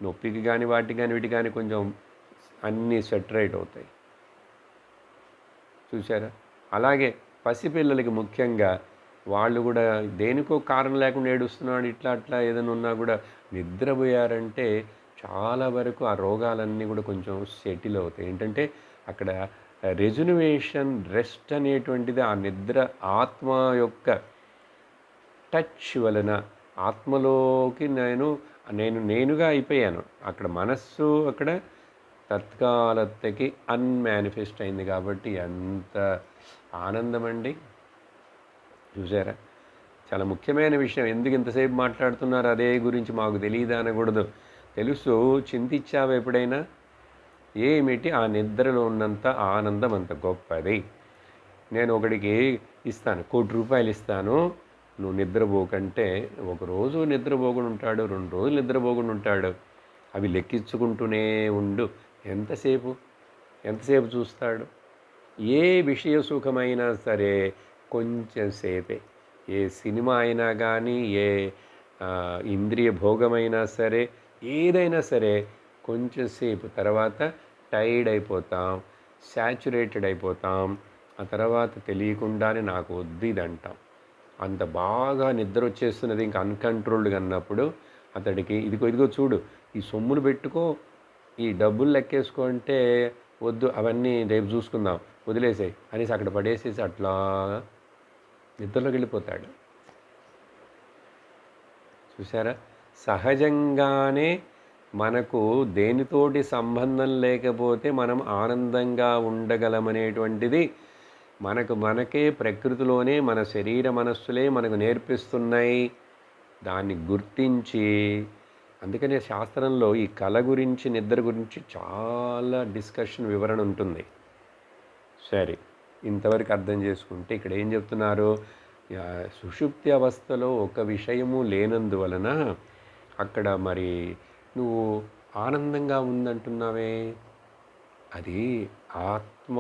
నొప్పికి కానీ వాటికి కానీ వీటికి కానీ కొంచెం అన్నీ సెటరేట్ అవుతాయి. చూసారా? అలాగే పసిపిల్లలకి ముఖ్యంగా వాళ్ళు కూడా దేనికో కారణం లేకుండా ఏడుస్తున్నాడు, ఇట్లా అట్లా ఏదైనా ఉన్నా కూడా నిద్రపోయారంటే చాలా వరకు ఆ రోగాలన్నీ కూడా కొంచెం సెటిల్ అవుతాయి. ఏంటంటే అక్కడ రెజునేషన్, రెస్ట్ అనేటువంటిది ఆ నిద్ర ఆత్మ యొక్క టచ్ వలన ఆత్మలోకి నేనుగా అయిపోయాను. అక్కడ మనస్సు అక్కడ తత్కాలత్తకి అన్మానిఫెస్ట్ అయింది కాబట్టి ఎంత ఆనందం అండి. చూసారా? చాలా ముఖ్యమైన విషయం. ఎందుకు ఇంతసేపు మాట్లాడుతున్నారు అదే గురించి, మాకు తెలియదా అనకూడదు. తెలుసు. చింతించావు ఎప్పుడైనా? ఏమిటి ఆ నిద్రలో ఉన్నంత ఆనందం అంత గొప్పది. నేను ఒకడికి ఇస్తాను, ₹1,00,00,000 ఇస్తాను, నువ్వు నిద్రపోకంటే ఒకరోజు నిద్రపోకుండా ఉంటాడు, 2 రోజులు నిద్రపోకుండా ఉంటాడు. అవి లెక్కించుకుంటూనే ఉండు. ఎంతసేపు చూస్తాడు? ఏ విషయ సుఖమైనా సరే కొంచెం సేపే. ఏ సినిమా అయినా కానీ, ఏ ఇంద్రియ భోగమైనా సరే, ఏదైనా సరే కొంచెం సేపు తర్వాత టైర్డ్ అయిపోతాం, శాచురేటెడ్ అయిపోతాం. ఆ తర్వాత తెలియకుండానే నాకు వద్దు ఇది అంటాం. అంత బాగా నిద్ర వచ్చేస్తున్నది, ఇంకా అన్కంట్రోల్డ్గా అన్నప్పుడు అతడికి ఇదిగో చూడు, ఈ సొమ్ములు పెట్టుకో, ఈ డబ్బులు లెక్కేసుకో అంటే వద్దు, అవన్నీ రేపు చూసుకుందాం, వదిలేసాయి అనేసి అక్కడ పడేసేసి అట్లా నిద్రలోకి వెళ్ళిపోతాడు. చూసారా? సహజంగానే మనకు దేనితోటి సంబంధం లేకపోతే మనం ఆనందంగా ఉండగలమనేటువంటిది మనకే ప్రకృతిలోనే మన శరీర మనస్సులే మనకు నేర్పిస్తున్నాయి. దాన్ని గుర్తించి, అందుకనే శాస్త్రంలో ఈ కళ గురించి, నిద్ర గురించి చాలా డిస్కషన్, వివరణ ఉంటుంది. సరే, ఇంతవరకు అర్థం చేసుకుంటే ఇక్కడ ఏం చెప్తున్నారు? సుషుప్తి అవస్థలో ఒక విషయము లేనందువలన అక్కడ మరి నువ్వు ఆనందంగా ఉందంటున్నావే, అది ఆత్మ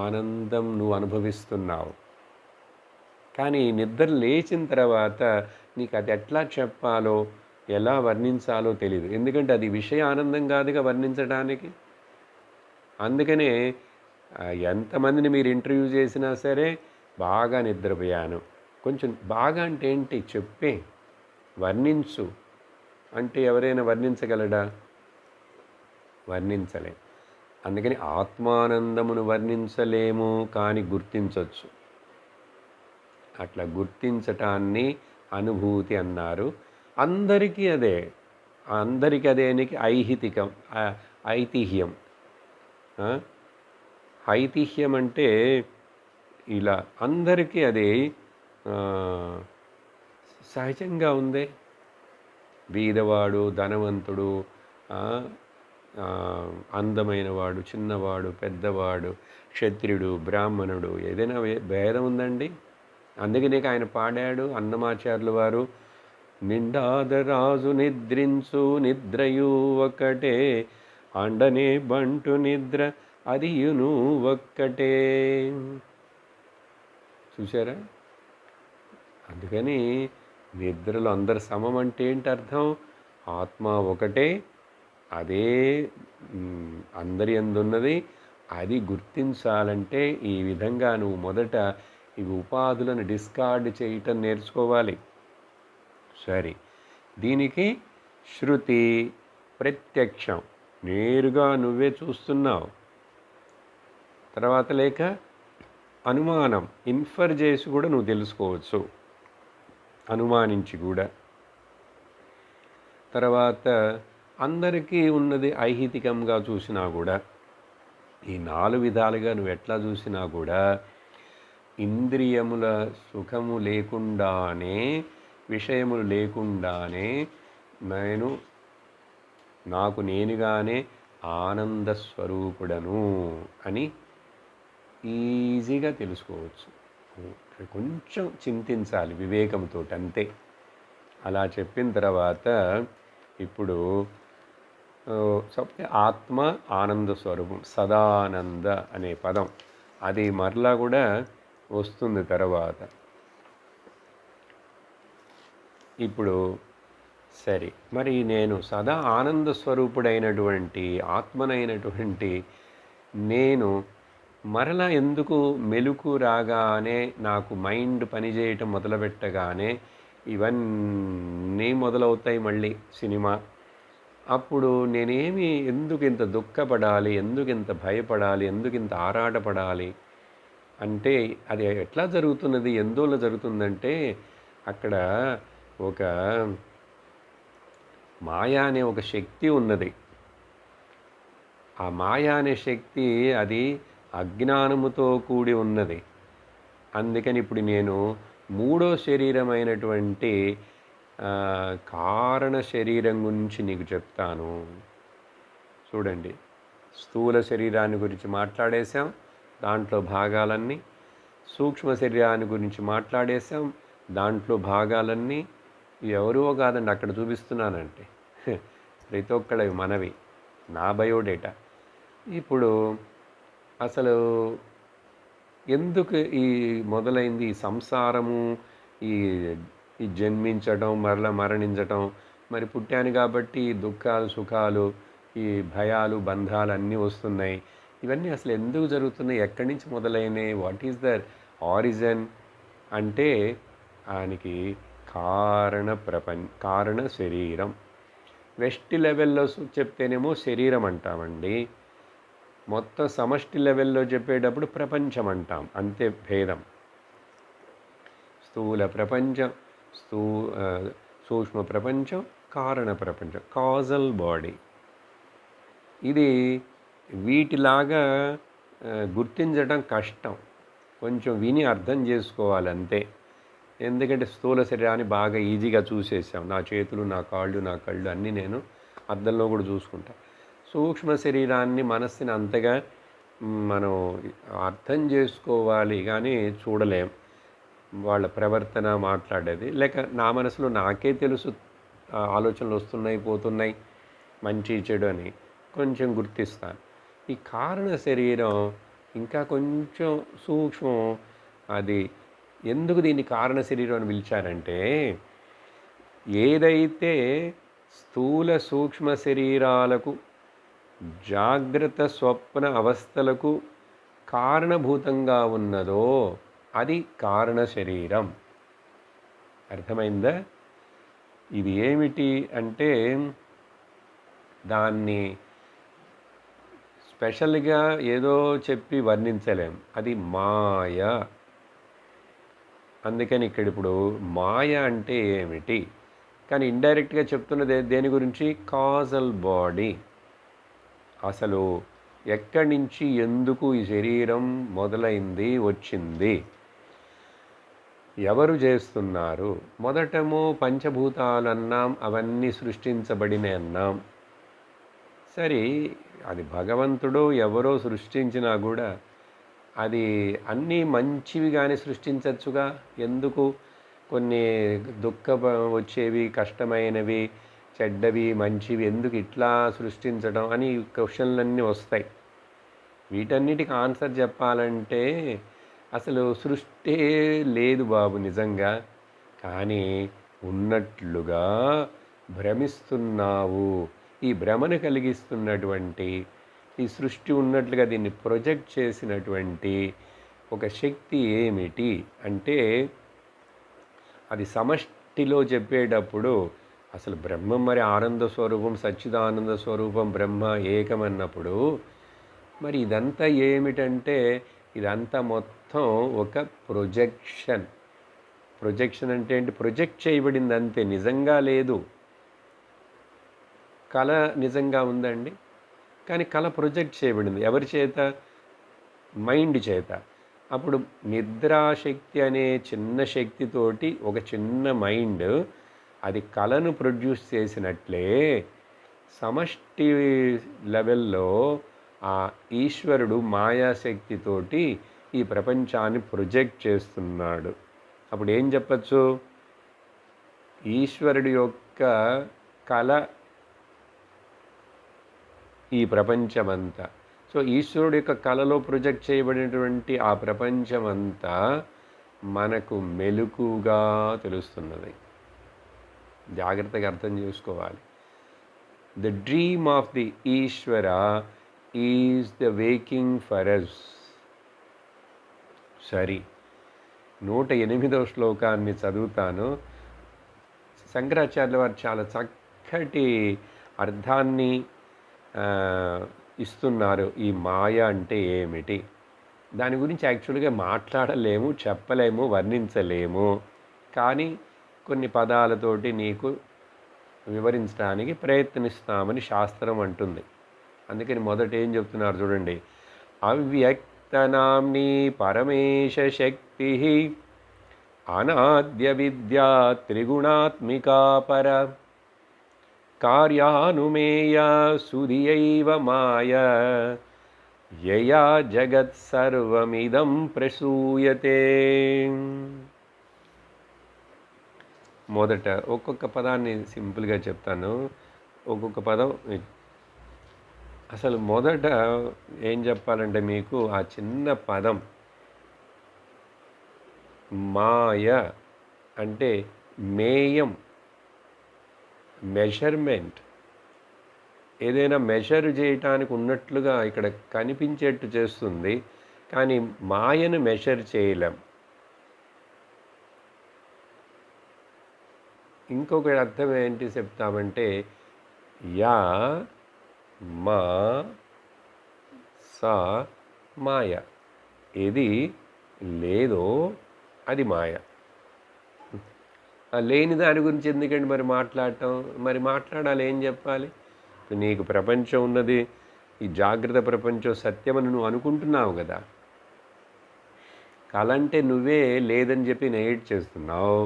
ఆనందం నువ్వు అనుభవిస్తున్నావు. కానీ నిద్ర లేచిన తర్వాత నీకు అది ఎట్లా చెప్పాలో, ఎలా వర్ణించాలో తెలియదు. ఎందుకంటే అది విషయ ఆనందం కాదుగా వర్ణించడానికి. అందుకనే ఎంతమందిని మీరు ఇంటర్వ్యూ చేసినా సరే బాగా నిద్రపోయాను, కొంచెం బాగా అంటే ఏంటి చెప్పే, వర్ణించు అంటే ఎవరైనా వర్ణించగలడా? వర్ణించలేం. అందుకని ఆత్మానందమును వర్ణించలేము, కానీ గుర్తించవచ్చు. అట్లా గుర్తించటాన్ని అనుభూతి అన్నారు. అందరికీ అదే. అందరికీ అదేనికి ఐహితికం, ఐతిహ్యం. ఆ? ఐతిహ్యం అంటే ఇలా అందరికీ అది ఆ, సహజంగా ఉంది. బీదవాడు, ధనవంతుడు, ఆ, ఆ, అందమైనవాడు, చిన్నవాడు, పెద్దవాడు, క్షత్రియుడు, బ్రాహ్మణుడు, ఏదైనా భేదం ఉందండి? అందుకనే ఆయన పాడాడు అన్నమాచార్యుల వారు, నిండాదరాజు నిద్రించు నిద్రయు ఒక్కటే, అండనే బంటు నిద్ర అదియును ఒక్కటే. చూసారా? అందుకని నిద్రలో అందరు సమం అంటే ఏంటి అర్థం? ఆత్మ ఒకటే, అదే అందరి అందున్నది. అది గుర్తించాలంటే ఈ విధంగా నువ్వు మొదట ఈ ఉపాధులను డిస్కార్డ్ చేయటం నేర్చుకోవాలి. సరే, దీనికి శృతి ప్రత్యక్షం, నేరుగా నువ్వే చూస్తున్నావు. తర్వాత లేక అనుమానం, ఇన్ఫర్ చేసి కూడా నువ్వు తెలుసుకోవచ్చు, అనుమానించి కూడా. తర్వాత అందరికీ ఉన్నది ఐహితికంగా చూసినా కూడా, ఈ 4 విధాలుగా నువ్వు ఎట్లా చూసినా కూడా ఇంద్రియముల సుఖము లేకుండానే, విషయములు లేకుండానే నాకు నేనుగానే ఆనంద స్వరూపుడను అని ఈజీగా తెలుసుకోవచ్చు. కొంచెం చింతించాలి వివేకంతో, అంతే. అలా చెప్పిన తర్వాత ఇప్పుడు ఆత్మ ఆనంద స్వరూపం, సదానంద అనే పదం అది మరలా కూడా వస్తుంది తర్వాత. ఇప్పుడు సరే, మరి నేను సదా ఆనంద స్వరూపుడైనటువంటి ఆత్మనైనటువంటి నేను మరలా ఎందుకు మెలుకు రాగానే, నాకు మైండ్ పనిచేయటం మొదలుపెట్టగానే ఇవన్నీ మొదలవుతాయి మళ్ళీ సినిమా. అప్పుడు నేనేమి, ఎందుకు ఇంత దుఃఖపడాలి, ఎందుకు ఇంత భయపడాలి, ఎందుకు ఇంత ఆరాటపడాలి అంటే అది ఎట్లా జరుగుతున్నది, ఎందువల్ల జరుగుతుందంటే అక్కడ ఒక మాయా అనే ఒక శక్తి ఉన్నది. ఆ మాయా అనే శక్తి అది అజ్ఞానముతో కూడి ఉన్నది. అందుకని ఇప్పుడు నేను మూడో శరీరమైనటువంటి కారణ శరీరం గురించి నీకు చెప్తాను. చూడండి, స్థూల శరీరాన్ని గురించి మాట్లాడేశాం, దాంట్లో భాగాలన్నీ. సూక్ష్మ శరీరాన్ని గురించి మాట్లాడేశాం, దాంట్లో భాగాలన్నీ. ఎవరో కాదండి, అక్కడ చూపిస్తున్నానంటే ప్రతి ఒక్కళ్ళవి మనవి, నా బయోడేటా. ఇప్పుడు అసలు ఎందుకు ఈ మొదలైంది ఈ సంసారము, ఈ జన్మించడం, మరలా మరణించటం? మరి పుట్టాను కాబట్టి దుఃఖాలు, సుఖాలు, ఈ భయాలు, బంధాలు అన్నీ వస్తున్నాయి. ఇవన్నీ అసలు ఎందుకు జరుగుతున్నాయి, ఎక్కడి నుంచి మొదలైనవి, వాట్ ఈజ్ ద ఆరిజిన్ అంటే ఆయనకి కారణ శరీరం. వెస్ట్ లెవెల్లో చెప్తేనేమో శరీరం అంటామండి, మొత్తం సమష్టి లెవెల్లో చెప్పేటప్పుడు ప్రపంచం అంటాం, అంతే భేదం. స్థూల ప్రపంచం, సూక్ష్మ ప్రపంచం, కారణ ప్రపంచం, కాజల్ బాడీ. ఇది వీటిలాగా గుర్తించడం కష్టం, కొంచెం విని అర్థం చేసుకోవాలి అంతే. ఎందుకంటే స్థూల శరీరాన్ని బాగా ఈజీగా చూసేసాం, నా చేతులు, నా కాళ్ళు, నా కళ్ళు అన్నీ నేను అద్దంలో కూడా చూసుకుంటా. సూక్ష్మ శరీరాన్ని, మనస్సుని అంతగా మనం అర్థం చేసుకోవాలి కానీ చూడలేం. వాళ్ళ ప్రవర్తన, మాట్లాడేది, లేక నా మనసులో నాకే తెలుసు ఆలోచనలు వస్తున్నాయి, పోతున్నాయి, మంచి చెడు అని కొంచెం గుర్తిస్తాను. ఈ కారణ శరీరం ఇంకా కొంచెం సూక్ష్మం. అది ఎందుకు దీన్ని కారణ శరీరం అని పిలిచారంటే, ఏదైతే స్థూల సూక్ష్మ శరీరాలకు, జాగ్రత్త స్వప్న అవస్థలకు కారణభూతంగా ఉన్నదో అది కారణ శరీరం. అర్థమైందా? ఇది ఏమిటి అంటే దాన్ని స్పెషల్గా ఏదో చెప్పి వర్ణించలేం. అది మాయ అందుకని ఇక్కడ ఇప్పుడు మాయ అంటే ఏమిటి, కానీ ఇండైరెక్ట్గా చెప్తున్నది దేని గురించి? Causal body. అసలు ఎక్కడి నుంచి ఎందుకు ఈ శరీరం మొదలైంది, వచ్చింది, ఎవరు చేస్తున్నారు? మొదటము పంచభూతాలు అన్నాం, అవన్నీ సృష్టించబడిన అన్నాం. సరే, అది భగవంతుడు ఎవరో సృష్టించినా కూడా అది అన్నీ మంచివిగానే సృష్టించవచ్చుగా. ఎందుకు కొన్ని వచ్చేవి, కష్టమైనవి, చెడ్డవి, మంచివి ఎందుకు ఇట్లా సృష్టించడం అని క్వశ్చన్లన్నీ వస్తాయి. వీటన్నిటికి ఆన్సర్ చెప్పాలంటే అసలు సృష్టి లేదు బాబు నిజంగా, కానీ ఉన్నట్లుగా భ్రమిస్తున్నావు. ఈ భ్రమను కలిగిస్తున్నటువంటి ఈ సృష్టి ఉన్నట్లుగా దీన్ని ప్రొజెక్ట్ చేసినటువంటి ఒక శక్తి ఏమిటి అంటే, అది సమష్టిలో చెప్పేటప్పుడు అసలు బ్రహ్మం మరి ఆనంద స్వరూపం, సచ్చిదానంద స్వరూపం, బ్రహ్మ ఏకమన్నప్పుడు మరి ఇదంతా ఏమిటంటే ఇదంతా మొత్తం ఒక ప్రొజెక్షన్. ప్రొజెక్షన్ అంటే ఏంటి? ప్రొజెక్ట్ చేయబడింది అంతే, నిజంగా లేదు. కళ నిజంగా ఉందండి, కానీ కళ ప్రొజెక్ట్ చేయబడింది. ఎవరి చేత? మైండ్ చేత. అప్పుడు నిద్రాశక్తి అనే చిన్న శక్తితోటి ఒక చిన్న మైండ్ అది కళను ప్రొడ్యూస్ చేసినట్లే సమష్టి లెవెల్లో ఆ ఈశ్వరుడు మాయాశక్తితోటి ఈ ప్రపంచాన్ని ప్రొజెక్ట్ చేస్తున్నాడు. అప్పుడు ఏం చెప్పచ్చు? ఈశ్వరుడి యొక్క కళ ఈ ప్రపంచమంతా. సో ఈశ్వరుడు యొక్క కళలో ప్రొజెక్ట్ చేయబడినటువంటి ఆ ప్రపంచమంతా మనకు మెలకుగా తెలుస్తున్నది. జాగ్రత్తగా అర్థం చేసుకోవాలి. The dream of the Ishwara is the waking for us. సరి, 108వ శ్లోకాన్ని చదువుతాను. శంకరాచార్యుల వారు చాలా చక్కటి అర్థాన్ని ఇస్తున్నారు. ఈ మాయ అంటే ఏమిటి, దాని గురించి యాక్చువల్గా మాట్లాడలేము, చెప్పలేము, వర్ణించలేము, కానీ కొన్ని పదాలతోటి నీకు వివరించడానికి ప్రయత్నిస్తామని శాస్త్రం అంటుంది. అందుకని మొదట ఏం చెప్తున్నారు చూడండి. అవ్యక్తనామ్ని పరమేశ శక్తి అనాద్య విద్యా త్రిగుణాత్మికా పర కార్యానుమేయ సుధియైవ మాయ యయా జగత్ సర్వమిదం ప్రసూయతే. మొదట ఒక్కొక్క పదాన్ని సింపుల్గా చెప్తాను. ఒక్కొక్క పదం అసలు మొదట ఏం చెప్పాలంటే మీకు ఆ చిన్న పదం మాయ అంటే మేయం, మెజర్మెంట్. ఏదైనా మెజర్ చేయటానికి ఉన్నట్లుగా ఇక్కడ కనిపించేట్టు చేస్తుంది, కానీ మాయను మెజర్ చేయలేం. ఇంకొక అర్థం ఏంటి చెప్తామంటే యా మా సా మాయ. ఏది లేదో అది మాయ. లేని దాని గురించి ఎందుకండి మరి మాట్లాడటం? మరి మాట్లాడాలి, ఏం చెప్పాలి? నీకు ప్రపంచం ఉన్నది, ఈ జాగ్రత్త ప్రపంచం సత్యమని నువ్వు అనుకుంటున్నావు కదా. కళ అంటే నువ్వే లేదని చెప్పి నెగెట్ చేస్తున్నావు.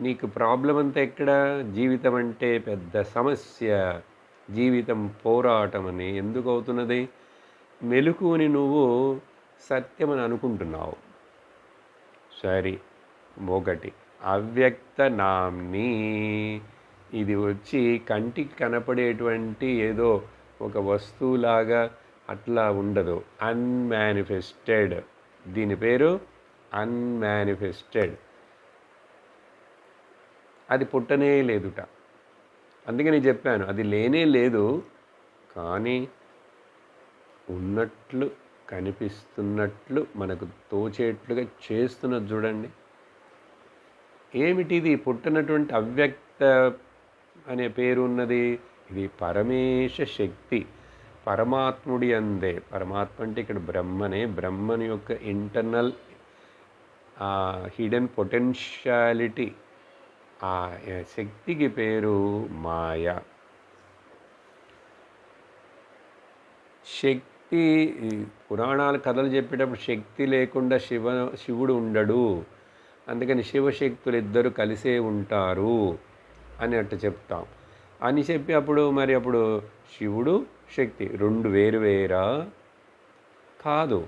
నీకు ప్రాబ్లం అంతా ఎక్కడ? జీవితం అంటే పెద్ద సమస్య, జీవితం పోరాటం అని ఎందుకు అవుతున్నది? మెలకువని నువ్వు సత్యమని అనుకుంటున్నావు. సరే, ఒకటి అవ్యక్త నామ్ని. ఇది వచ్చి కంటికి కనపడేటువంటి ఏదో ఒక వస్తువులాగా అట్లా ఉండదు. అన్మానిఫెస్టెడ్. దీని పేరు అన్మానిఫెస్టెడ్. అది పుట్టనే లేదుట. అందుకని చెప్పాను, అది లేనే లేదు, కానీ ఉన్నట్లు కనిపిస్తున్నట్లు మనకు తోచేట్లుగా చేస్తున్నది చూడండి. ఏమిటిది? పుట్టినటువంటి అవ్యక్త అనే పేరు ఉన్నది. ఇది పరమేశ శక్తి, పరమాత్ముడి అందే. పరమాత్మ అంటే ఇక్కడ బ్రహ్మనే, బ్రహ్మని యొక్క ఇంటర్నల్ ఆ హిడెన్ పొటెన్షియాలిటీ, ఆ శక్తికి పేరు మాయ. శక్తి, ఈ పురాణాలు కథలు చెప్పేటప్పుడు శక్తి లేకుండా శివుడు ఉండడు, అందుకని శివశక్తులు ఇద్దరు కలిసే ఉంటారు అని అట్ట చెప్తాం. అని చెప్పి అప్పుడు శివుడు శక్తి రెండు వేరు వేరా? కాదు.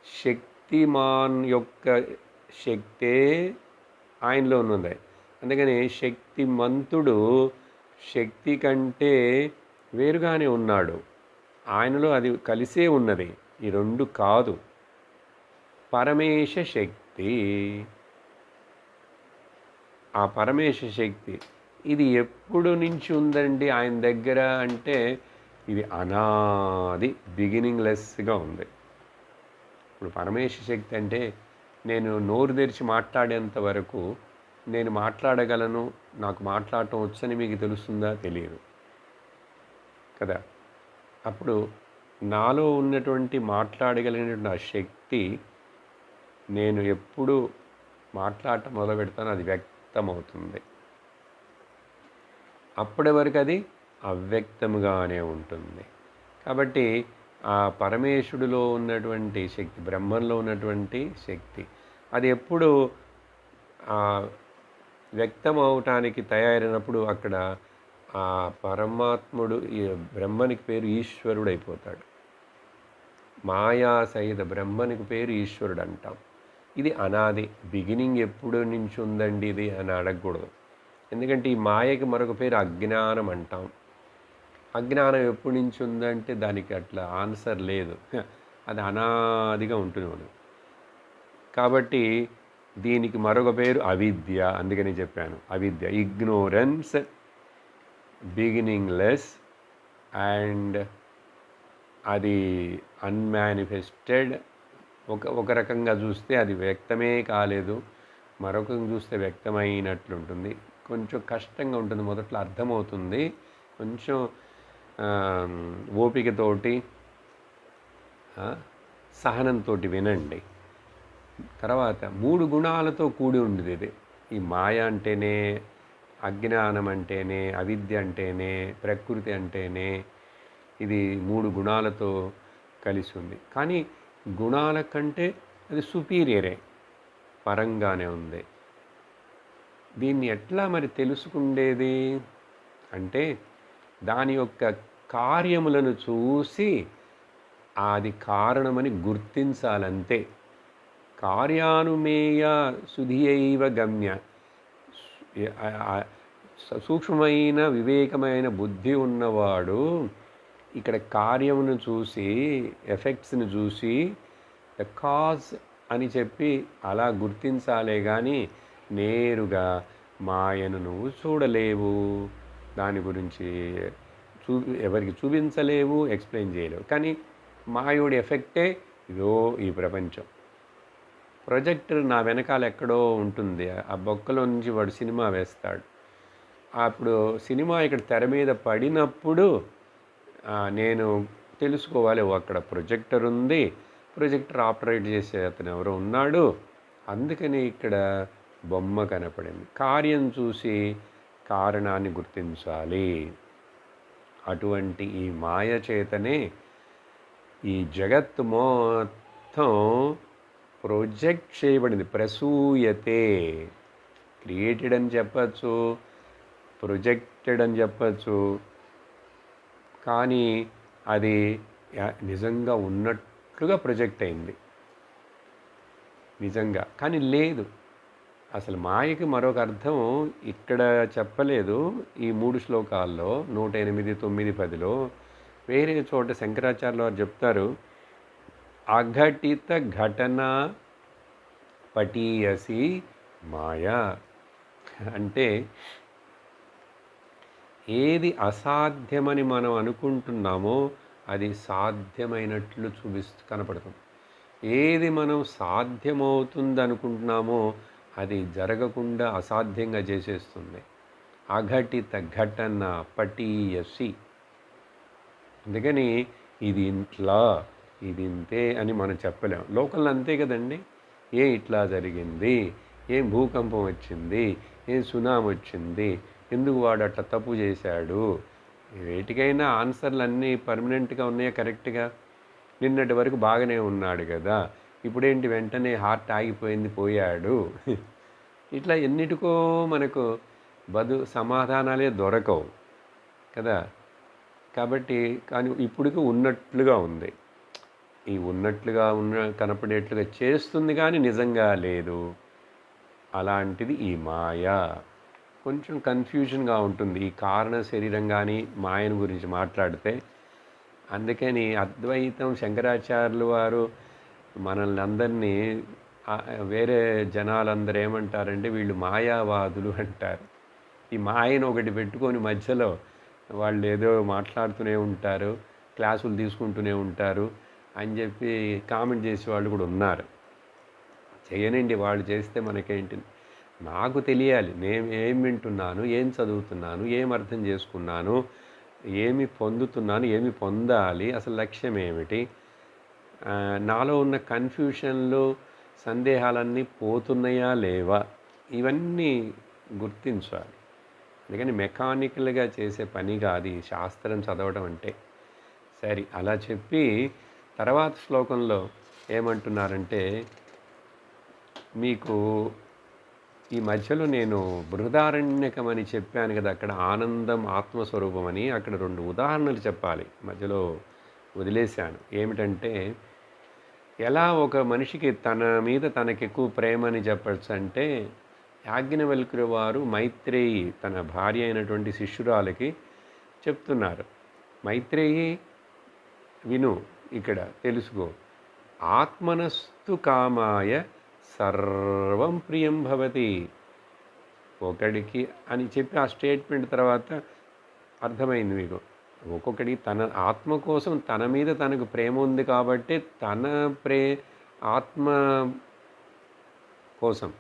శక్తిమాన్ యొక్క శక్తే ఆయనలో ఉన్నది. అందుకని శక్తిమంతుడు శక్తి కంటే వేరుగానే ఉన్నాడు, ఆయనలో అది కలిసే ఉన్నది. ఈ రెండు కాదు. పరమేశ శక్తి, ఆ పరమేశ శక్తి ఇది ఎప్పుడు నుంచి ఉందండి ఆయన దగ్గర అంటే ఇది అనాది, బిగినింగ్లెస్గా ఉంది. ఇప్పుడు పరమేశ శక్తి అంటే నేను నోరు తెరిచి మాట్లాడేంత వరకు నేను మాట్లాడగలను, నాకు మాట్లాడటం వచ్చని మీకు తెలుస్తుందా? తెలియదు కదా. అప్పుడు నాలో ఉన్నటువంటి మాట్లాడగలిగినటువంటి ఆ శక్తి నేను ఎప్పుడు మాట్లాడటం మొదలు పెడతానో అది వ్యక్తమవుతుంది. అప్పటి వరకు అది అవ్యక్తముగానే ఉంటుంది. కాబట్టి ఆ పరమేశ్వరుడిలో ఉన్నటువంటి శక్తి, బ్రహ్మంలో ఉన్నటువంటి శక్తి అది ఎప్పుడు వ్యక్తం అవటానికి తయారైనప్పుడు అక్కడ ఆ పరమాత్ముడు, ఈ బ్రహ్మనికి పేరు ఈశ్వరుడు అయిపోతాడు. మాయా సహిత బ్రహ్మనికి పేరు ఈశ్వరుడు అంటాం. ఇది అనాది, బిగినింగ్ ఎప్పుడు నుంచి ఉందండి ఇది అని అడగకూడదు. ఎందుకంటే ఈ మాయకి మరొక పేరు అజ్ఞానం అంటాం. అజ్ఞానం ఎప్పటి నుంచి ఉందంటే దానికి అట్లా ఆన్సర్ లేదు, అది అనాదిగా ఉంటుంది. కాబట్టి దీనికి మరొక పేరు అవిద్య. అందుకని చెప్పాను అవిద్య, ఇగ్నోరెన్స్, బిగినింగ్లెస్, అండ్ అది అన్మానిఫెస్టెడ్. ఒక రకంగా చూస్తే అది వ్యక్తమే కాలేదు, మరొక చూస్తే వ్యక్తమైనట్లుంటుంది. కొంచెం కష్టంగా ఉంటుంది, మొదట్లో అర్థమవుతుంది. కొంచెం ఓపికతోటి సహనంతో వినండి. తర్వాత 3 గుణాలతో కూడి ఉండేది ఇది. ఈ మాయ అంటేనే, అజ్ఞానం అంటేనే, అవిద్య అంటేనే, ప్రకృతి అంటేనే ఇది 3 గుణాలతో కలిసి ఉంది. కానీ గుణాల కంటే అది సుపీరియరే, పరంగానే ఉంది. దీన్ని ఎట్లా మరి తెలుసుకుండేది అంటే దాని యొక్క కార్యములను చూసి అది కారణమని గుర్తించాలంతే. కార్యానుమేయ సుధియైవ గమ్య. సూక్ష్మమైన వివేకమైన బుద్ధి ఉన్నవాడు ఇక్కడ కార్యమును చూసి, ఎఫెక్ట్స్ని చూసి ద కాజ్ అని చెప్పి అలా గుర్తించాలే కానీ నేరుగా మాయను నువ్వు చూడలేవు, దాని గురించి ఎవరికి చూపించలేవు, ఎక్స్ప్లెయిన్ చేయలేవు. కానీ మాయోడి ఎఫెక్టే ఇదో ఈ ప్రపంచం. ప్రొజెక్టర్ నా వెనకాల ఎక్కడో ఉంటుంది, ఆ బొక్కలో నుంచి వాడు సినిమా వేస్తాడు. అప్పుడు సినిమా ఇక్కడ తెర మీద పడినప్పుడు నేను తెలుసుకోవాలి, అక్కడ ప్రొజెక్టర్ ఉంది, ప్రొజెక్టర్ ఆపరేట్ చేసే అతను ఎవరో ఉన్నాడు, అందుకని ఇక్కడ బొమ్మ కనపడింది. కార్యం చూసి కారణాన్ని గుర్తించాలి. అటువంటి ఈ మాయ చేతనే ఈ జగత్తు మొత్తం ప్రొజెక్ట్ చేయబడింది. ప్రసూయతే, క్రియేటెడ్ అని చెప్పచ్చు, ప్రొజెక్టెడ్ అని చెప్పచ్చు. కానీ అది నిజంగా ఉన్నట్లుగా ప్రొజెక్ట్ అయింది నిజంగా, కానీ లేదు. అసలు మాయకి మరొక అర్థం ఇక్కడ చెప్పలేదు ఈ 3 శ్లోకాల్లో, 108, 9, 10లో. వేరే చోట శంకరాచార్యుల వారు చెప్తారు, అఘటిత ఘటన పటీయసి మాయా. అంటే ఏది అసాధ్యమని మనం అనుకుంటున్నామో అది సాధ్యమైనట్లు కనపడుతుంది. ఏది మనం సాధ్యమవుతుంది అనుకుంటున్నామో అది జరగకుండా అసాధ్యంగా చేసేస్తుంది. అఘటిత ఘటన పటీయసి. అందుకని ఇది ఇంట్లా, ఇది ఇంతే అని మనం చెప్పలేము. లోకల్ అంతే కదండి. ఏం ఇట్లా జరిగింది, ఏం భూకంపం వచ్చింది, ఏం సునామీ వచ్చింది, ఎందుకు వాడు అట్లా తప్పు చేశాడు, వేటికైనా ఆన్సర్లు అన్నీ పర్మనెంట్గా ఉన్నాయా కరెక్ట్గా? నిన్నటి వరకు బాగానే ఉన్నాడు కదా, ఇప్పుడేంటి వెంటనే హార్ట్ ఆగిపోయింది పోయాడు. ఇట్లా ఎన్నిటికో మనకు సమాధానాలే దొరకవు కదా. కాబట్టి కానీ ఇప్పటికి ఉన్నట్లుగా ఉంది, ఈ ఉన్నట్లుగా కనపడేట్లుగా చేస్తుంది కానీ నిజంగా లేదు. అలాంటిది ఈ మాయ. కొంచెం కన్ఫ్యూజన్గా ఉంటుంది ఈ కారణ శరీరం కానీ మాయను గురించి మాట్లాడితే. అందుకని అద్వైతం శంకరాచార్యులు వారు మనల్ని అందరినీ వేరే జనాలందరూ ఏమంటారంటే వీళ్ళు మాయావాదులు అంటారు. ఈ మాయను ఒకటి పెట్టుకొని మధ్యలో వాళ్ళు ఏదో మాట్లాడుతూనే ఉంటారు, క్లాసులు తీసుకుంటూనే ఉంటారు అని చెప్పి కామెంట్ చేసే వాళ్ళు కూడా ఉన్నారు. చేయనండి, వాళ్ళు చేస్తే మనకేంటి, నాకు తెలియాలి నేను ఏం వింటున్నాను, ఏం చదువుతున్నాను, ఏం అర్థం చేసుకున్నాను, ఏమి పొందుతున్నాను, ఏమి పొందాలి, అసలు లక్ష్యం ఏమిటి, నాలో ఉన్న కన్ఫ్యూషన్లు సందేహాలన్నీ పోతున్నాయా లేవా, ఇవన్నీ గుర్తించాలి. అందుకని మెకానికల్గా చేసే పని కాదు ఈ శాస్త్రం చదవడం అంటే. సరే, అలా చెప్పి తర్వాత శ్లోకంలో ఏమంటున్నారంటే, మీకు ఈ మధ్యలో నేను బృహదారణ్యకం అని చెప్పాను కదా, అక్కడ ఆనందం ఆత్మస్వరూపం అని, అక్కడ 2 ఉదాహరణలు చెప్పాలి, మధ్యలో వదిలేశాను. ఏమిటంటే, ఎలా ఒక మనిషికి తన మీద తనకి ఎక్కువ ప్రేమని చెప్పచ్చు అంటే, యాజ్ఞవల్క్యుల వారు మైత్రేయి తన భార్య అయినటువంటి శిష్యురాలకి చెప్తున్నారు, మైత్రేయి విను, ఇక్కడ తెలుసుకో, ఆత్మనస్తు కామాయ సర్వం ప్రియం భవతి. ఒకడికి అని చెప్పి ఆ స్టేట్మెంట్ తర్వాత అర్థమైంది మీకు, ఒక్కొక్కడికి తన ఆత్మ కోసం తన మీద తనకు ప్రేమ ఉంది కాబట్టి తన ఆత్మ కోసం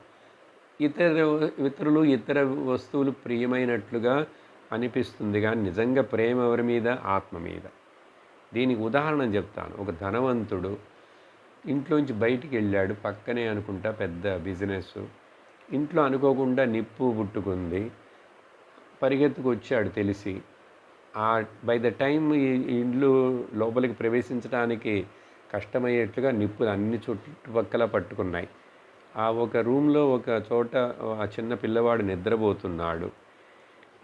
ఇతరులు ఇతర వస్తువులు ప్రియమైనట్లుగా అనిపిస్తుంది, కానీ నిజంగా ప్రేమ ఎవరి మీద? ఆత్మ మీద. దీనికి ఉదాహరణ చెప్తాను. ఒక ధనవంతుడు ఇంట్లోంచి బయటికి వెళ్ళాడు, పక్కనే అనుకుంటా పెద్ద బిజినెస్, ఇంట్లో అనుకోకుండా నిప్పు పుట్టుకుంది, పరిగెత్తుకు వచ్చాడు తెలిసి. బై ద టైం ఈ ఇండ్లు లోపలికి ప్రవేశించడానికి కష్టమయ్యేట్లుగా నిప్పులు అన్ని చుట్టుపక్కల పట్టుకున్నాయి. ఆ ఒక రూమ్లో ఒక చోట ఆ చిన్న పిల్లవాడు నిద్రపోతున్నాడు.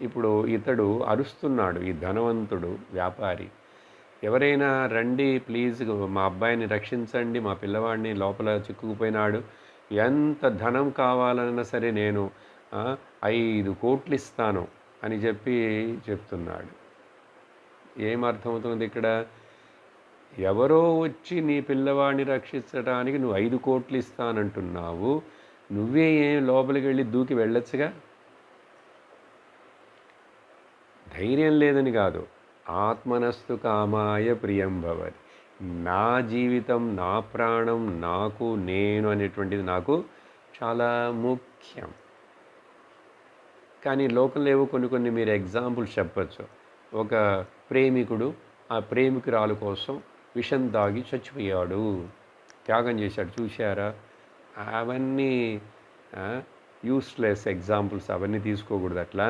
ఇప్పుడు ఇతడు అరుస్తున్నాడు, ఈ ధనవంతుడు వ్యాపారి, ఎవరైనా రండి ప్లీజ్, మా అబ్బాయిని రక్షించండి, మా పిల్లవాడిని లోపల చిక్కుకుపోయినాడు, ఎంత ధనం కావాలన్నా సరే నేను 5 కోట్లు ఇస్తాను అని చెప్తున్నాడు. ఏమర్థమవుతుంది ఇక్కడ? ఎవరో వచ్చి నీ పిల్లవాడిని రక్షించడానికి నువ్వు 5 కోట్లు ఇస్తానంటున్నావు, నువ్వే లోపలికి వెళ్ళి దూకి వెళ్ళొచ్చుగా. ధైర్యం లేదని కాదు, ఆత్మనస్తు కామాయ ప్రియం భవతి, నా జీవితం, నా ప్రాణం, నాకు నేను అనేటువంటిది నాకు చాలా ముఖ్యం. కానీ లోకంలో ఏవో కొన్ని మీరు ఎగ్జాంపుల్స్ చెప్పచ్చు. ఒక ప్రేమికుడు ఆ ప్రేమికురాలు కోసం విషం తాగి చచ్చిపోయాడు, త్యాగం చేశాడు, చూశారా? అవన్నీ యూస్లెస్ ఎగ్జాంపుల్స్, అవన్నీ తీసుకోకూడదు అట్లా.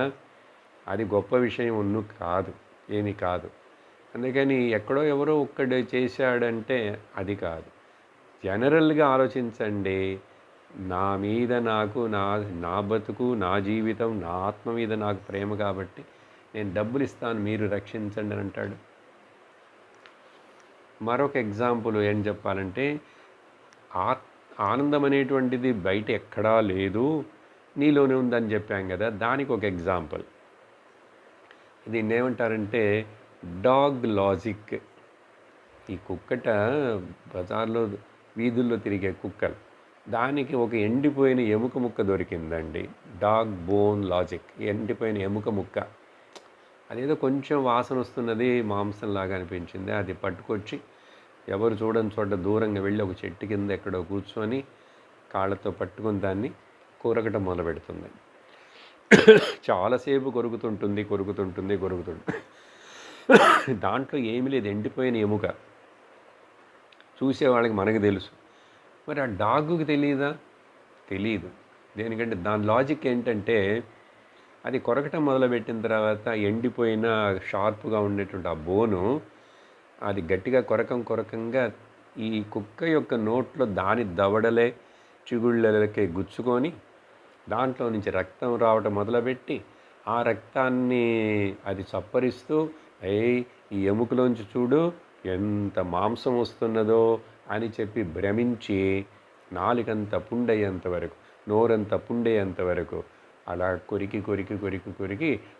అది గొప్ప విషయం కాదు, ఏమీ కాదు. అందుకని ఎక్కడో ఎవరో ఒక్కడు చేశాడంటే అది కాదు. జనరల్గా ఆలోచించండి, నా మీద నాకు నా బతుకు, నా జీవితం, నా ఆత్మ మీద నాకు ప్రేమ కాబట్టి నేను డబ్బులు ఇస్తాను, మీరు రక్షించండి అని అంటాడు. మరొక ఎగ్జాంపుల్ ఏం చెప్పాలంటే, ఆనందం అనేటువంటిది బయట ఎక్కడా లేదు, నీలోనే ఉందని చెప్పాం కదా, దానికి ఒక ఎగ్జాంపుల్. దీన్ని ఏమంటారంటే డాగ్ లాజిక్. ఈ కుక్కట బజార్లో వీధుల్లో తిరిగే కుక్కలు, దానికి ఒక ఎండిపోయిన ఎముక ముక్క దొరికిందండి, డాగ్ బోన్ లాజిక్. ఎండిపోయిన ఎముక ముక్క, అదేదో కొంచెం వాసన వస్తున్నది, మాంసంలాగా అనిపించింది. అది పట్టుకొచ్చి ఎవరు చూడని చోట దూరంగా వెళ్ళి ఒక చెట్టు కింద ఎక్కడో కూర్చొని కాళ్ళతో పట్టుకొని దాన్ని కొరకటం మొదలు పెడుతుంది. చాలాసేపు కొరుకుతుంటుంది. దాంట్లో ఏమీ లేదు, ఎండిపోయిన ఎముక. చూసేవాళ్ళకి మనకు తెలుసు, మరి ఆ డాగ్కి తెలియదా? తెలీదు. దేనికంటే దాని లాజిక్ ఏంటంటే, అది కొరకటం మొదలుపెట్టిన తర్వాత ఎండిపోయిన షార్ప్‌గా ఉండేటువంటి ఆ బోను, అది గట్టిగా కొరకంగా ఈ కుక్క యొక్క నోట్లో దాని దవడలే చిగుళ్ళకే గుచ్చుకొని, దాంట్లో నుంచి రక్తం రావటం మొదలుపెట్టి, ఆ రక్తాన్ని అది చప్పరిస్తూ, "ఏయ్! ఈ ఎముకలోంచి చూడు ఎంత మాంసం వస్తున్నదో" అని చెప్పి భ్రమించి, నాలుకంత పుండయ్యేంత వరకు, నోరంత పుండయ్యేంత వరకు అలా కొరికి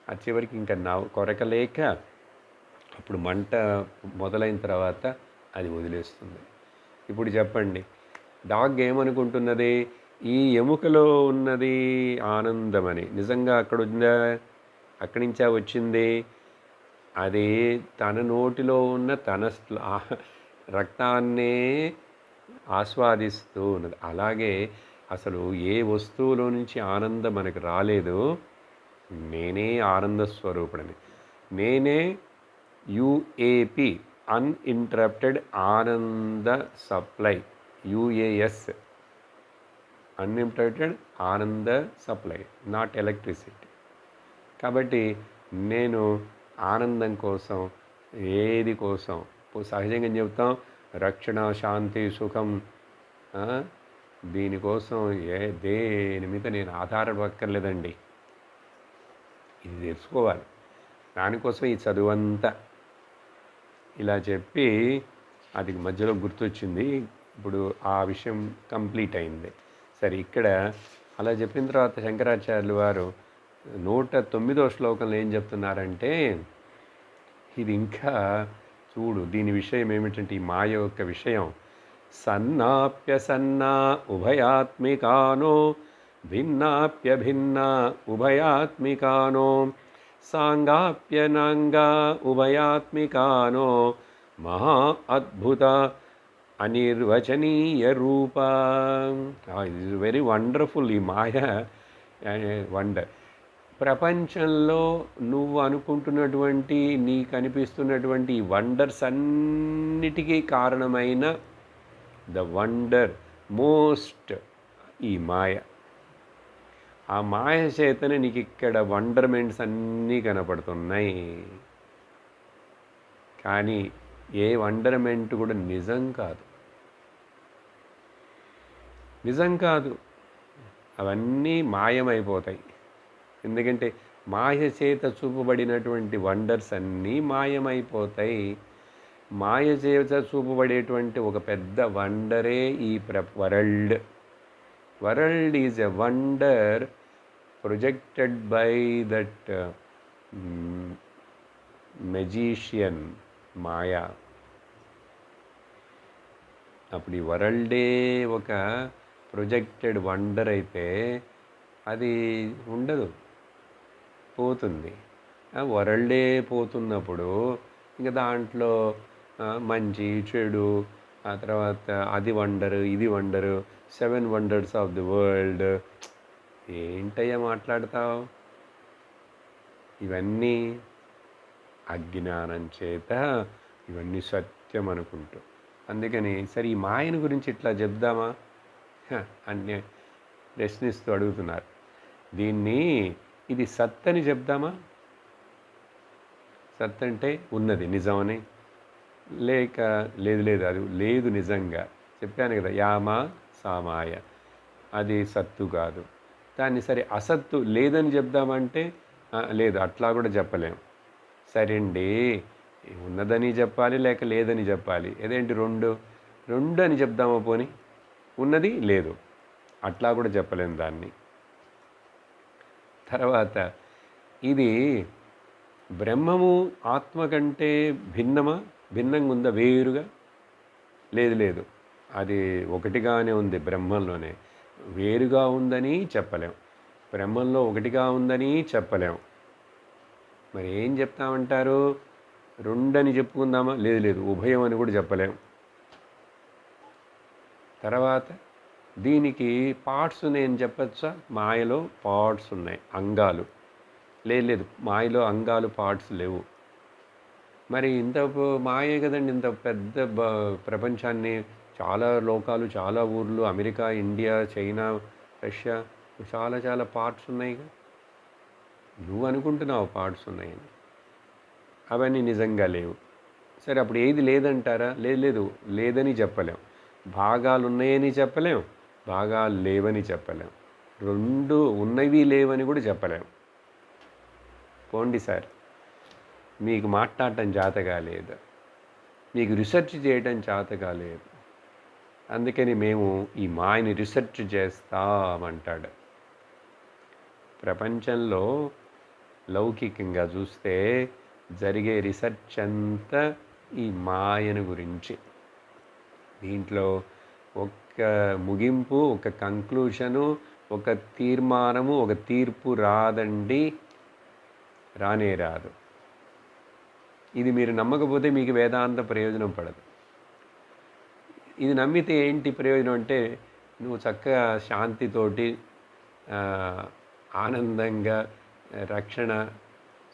ఆ చివరికి ఇంకా కొరకలేక అప్పుడు మంట మొదలైన తర్వాత అది వదిలేస్తుంది. ఇప్పుడు చెప్పండి, డాగ్ ఏమనుకుంటున్నది? ఈ ఎముకలో ఉన్నది ఆనందమని. నిజంగా అక్కడుందా? అక్కడి నుంచా వచ్చింది? అది తన నోటిలో ఉన్న తన రక్తాన్నే ఆస్వాదిస్తూ ఉన్నది. అలాగే అసలు ఏ వస్తువులో నుంచి ఆనందం మనకు రాలేదు. నేనే ఆనంద స్వరూపుడని. నేనే యుఏపి అన్ఇంటరప్టెడ్ ఆనంద సప్లై, యుఏఎస్ అన్ఇంటరప్టెడ్ ఆనంద సప్లై, నాట్ ఎలక్ట్రిసిటీ. కాబట్టి నేను ఆనందం కోసం, ఏది కోసం సహజంగా చెబుతాం, రక్షణ, శాంతి, సుఖం, దీనికోసం దేని మీద నేను ఆధారపడక్కర్లేదండి. ఇది తెలుసుకోవాలి. దానికోసం ఈ చదువంతా ఇలా చెప్పి అది మధ్యలో గుర్తొచ్చింది. ఇప్పుడు ఆ విషయం కంప్లీట్ అయింది. సరే, ఇక్కడ అలా చెప్పిన తర్వాత శంకరాచార్యులు వారు 109వ శ్లోకంలో ఏం చెప్తున్నారంటే, ఇది ఇంకా చూడు, దీని విషయం ఏమిటంటే ఈ మాయ యొక్క విషయం. సన్నాప్యసన్నా ఉభయాత్మికానో భిన్నాప్యభిన్నా ఉభయాత్మికానో సాంగాప్యనాంగా ఉభయాత్మికానో మహా అద్భుత అనిర్వచనీయ రూప. It is very wonderful. ఈ మాయ వండర్. ప్రపంచంలో నువ్వు అనుకుంటున్నటువంటి, నీకు అనిపిస్తున్నటువంటి ఈ వండర్స్ అన్నిటికీ కారణమైన ద వండర్ మోస్ట్ ఈ మాయ. ఆ మాయ చేతనే నీకు ఇక్కడ వండర్మెంట్స్ అన్నీ కనపడుతున్నాయి. కానీ ఏ వండర్మెంట్ కూడా నిజం కాదు. నిజం కాదు, అవన్నీ మాయమైపోతాయి. ఎందుకంటే మాయ చేత చూపబడినటువంటి వండర్స్ అన్నీ మాయమైపోతాయి. మాయ చేత చూపబడేటువంటి ఒక పెద్ద వండరే ఈ world. World is a wonder projected by that magician maya. అప్పుడు ఈ వరల్డే ఒక ప్రొజెక్టెడ్ వండర్ అయితే అది ఉండదు, పోతుంది. వరల్డే పోతున్నప్పుడు ఇంకా దాంట్లో మంచి చెడు, ఆ తర్వాత అది వండరు, ఇది వండరు, 7 వండర్స్ ఆఫ్ ది వరల్డ్. ఏంటయ్యా మాట్లాడతావు? ఇవన్నీ అజ్ఞానం చేత ఇవన్నీ సత్యం అనుకుంటూ. అందుకని సరే, ఈ మాయను గురించి ఇట్లా చెప్దామా అన్నీ ప్రశ్నిస్తూ అడుగుతున్నారు. దీన్ని ఇది సత్ అని చెప్దామా? సత్ అంటే ఉన్నది, నిజమని. లేక లేదు అది లేదు నిజంగా. చెప్పాను కదా, యామ సామాయ, అది సత్తు కాదు. దాన్ని సరే అసత్తు లేదని చెప్దామంటే లేదు, అట్లా కూడా చెప్పలేం. సరే అండి, ఉన్నదని చెప్పాలి లేక లేదని చెప్పాలి. ఏదేంటి రెండు అని చెప్దామా? పోని ఉన్నది లేదు, అట్లా కూడా చెప్పలేం దాన్ని. తర్వాత ఇది బ్రహ్మము ఆత్మ కంటే భిన్నంగా ఉందా? వేరుగా లేదు, అది ఒకటిగానే ఉంది. బ్రహ్మంలోనే వేరుగా ఉందని చెప్పలేం, బ్రహ్మంలో ఒకటిగా ఉందని చెప్పలేం. మరి ఏం చెప్తామంటారు? రెండని చెప్పుకుందామా? లేదు, ఉభయం అని కూడా చెప్పలేం. తర్వాత దీనికి పార్ట్స్ ఉన్నాయని చెప్పచ్చా? మాయలో పార్ట్స్ ఉన్నాయి, అంగాలు. లేదు, మాయలో అంగాలు పార్ట్స్ లేవు. మరి ఇంత మాయే కదండి ఇంత పెద్ద ప్రపంచాన్ని చాలా లోకాలు, చాలా ఊర్లు, అమెరికా, ఇండియా, చైనా, రష్యా, చాలా చాలా పార్ట్స్ ఉన్నాయిగా. నువ్వు అనుకుంటున్నావు పార్ట్స్ ఉన్నాయని, అవన్నీ నిజంగా లేవు. సరే, అప్పుడు ఏది లేదంటారా? లేదు లేదు, లేదని చెప్పలేం. భాగాలు ఉన్నాయని చెప్పలేం, భాగాలు లేవని చెప్పలేం, రెండు ఉన్నవి లేవని కూడా చెప్పలేం. పోండి సార్, మీకు మాట్లాడటం చేత కాలేదు, మీకు రీసెర్చ్ చేయటం చేత కాలేదు, అందుకని మేము ఈ మాయని రీసెర్చ్ చేస్తామంటాడు. ప్రపంచంలో లౌకికంగా చూస్తే జరిగే రీసెర్చ్ అంతా ఈ మాయను గురించి. దీంట్లో ఒక ముగింపు, ఒక కంక్లూషను, ఒక తీర్మానము, ఒక తీర్పు రాదండి, రానే రాదు. ఇది మీరు నమ్మకపోతే మీకు వేదాంత ప్రయోజనం పడదు. ఇది నమ్మితే ఏంటి ప్రయోజనం అంటే, నువ్వు చక్కగా శాంతితోటి ఆనందంగా, రక్షణ,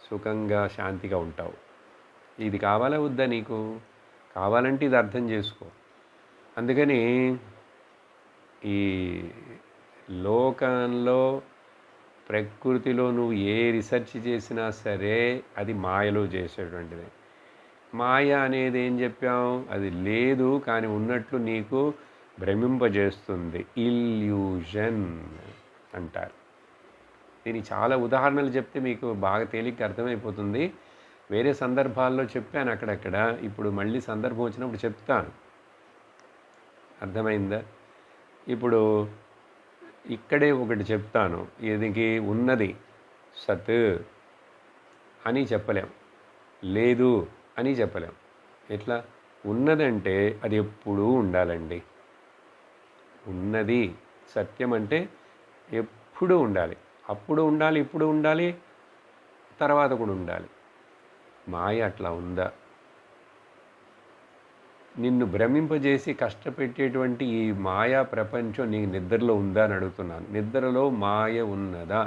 సుఖంగా, శాంతిగా ఉంటావు. ఇది కావాలా వద్దా నీకు? కావాలంటే ఇది అర్థం చేసుకో. అందుకని ఈ లోకంలో, ప్రకృతిలో నువ్వు ఏ రీసెర్చ్ చేసినా సరే అది మాయలో చేసేటువంటిది. మాయ అనేది ఏం చెప్పాం? అది లేదు కానీ ఉన్నట్లు నీకు భ్రమింపజేస్తుంది. ఇల్యూషన్ అంటారు. దీనికి చాలా ఉదాహరణలు చెప్తే మీకు బాగా తేలిగ్గా అర్థమైపోతుంది. వేరే సందర్భాల్లో చెప్పాను అక్కడక్కడ, ఇప్పుడు మళ్ళీ సందర్భం వచ్చినప్పుడు చెప్తాను. అర్థమైందా? ఇప్పుడు ఇక్కడే ఒకటి చెప్తాను. ఇది ఉన్నది సత్ అని చెప్పలేం, లేదు అని చెప్పలేం. ఎట్లా? ఉన్నదంటే అది ఎప్పుడూ ఉండాలండి. ఉన్నది సత్యం అంటే ఎప్పుడూ ఉండాలి. అప్పుడు ఉండాలి, ఇప్పుడు ఉండాలి, తర్వాత కూడా ఉండాలి. మాయ అట్లా ఉందా? నిన్ను భ్రమింపజేసి కష్టపెట్టేటువంటి ఈ మాయా ప్రపంచం నీ నిద్రలో ఉందా అని అడుగుతున్నాను. నిద్రలో మాయ ఉన్నదా?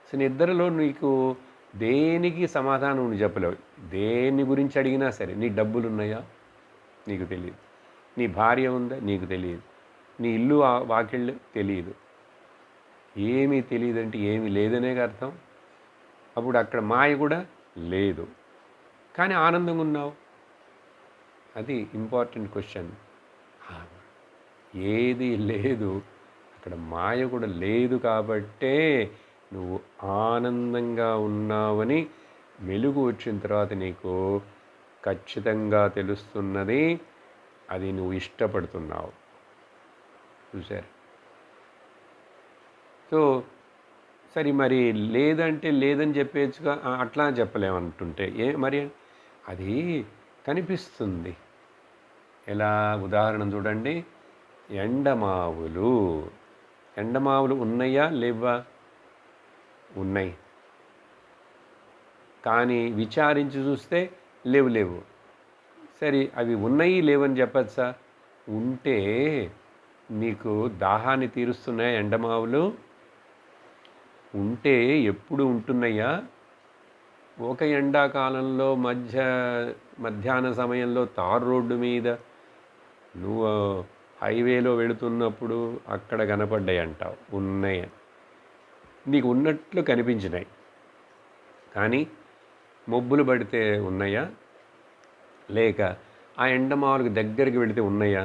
సో నిద్రలో నీకు దేనికి సమాధానం నువ్వు చెప్పలేవు. దేని గురించి అడిగినా సరే, నీ డబ్బులు ఉన్నాయా నీకు తెలియదు, నీ భార్య ఉందా నీకు తెలియదు, నీ ఇల్లు వాకిళ్ళు తెలియదు. ఏమీ తెలియదంటే ఏమీ లేదనే అర్థం. అప్పుడు అక్కడ మాయ కూడా లేదు, కానీ ఆనందంగా ఉన్నావు. అది ఇంపార్టెంట్ క్వశ్చన్. ఏది లేదు, అక్కడ మాయ కూడా లేదు కాబట్టే నువ్వు ఆనందంగా ఉన్నావని వెలుగు వచ్చిన తర్వాత నీకు ఖచ్చితంగా తెలుస్తున్నది. అది నువ్వు ఇష్టపడుతున్నావు. చూసారు? సో సరే, మరి లేదంటే లేదని చెప్పేచ్చుగా. అట్లా చెప్పలేమంటుంటే మరి అది కనిపిస్తుంది. ఎలా? ఉదాహరణ చూడండి. ఎండమావులు ఉన్నాయా లేవా? ఉన్నాయి. కానీ విచారించి చూస్తే లేవు. సరే, అవి ఉన్నాయి లేవని చెప్పచ్చా? ఉంటే నీకు దాహాన్ని తీరుస్తున్నాయా ఎండమావులు? ఉంటే ఎప్పుడు ఉంటున్నాయా? ఒక ఎండాకాలంలో మధ్యాహ్న సమయంలో తారు రోడ్డు మీద నువ్వు హైవేలో వెళుతున్నప్పుడు అక్కడ కనపడ్డాయి అంటావు. ఉన్నాయి, నీకు ఉన్నట్లు కనిపించినాయి. కానీ మబ్బులు పడితే ఉన్నాయా? లేక ఆ ఎండమావులకు దగ్గరికి వెళితే ఉన్నాయా?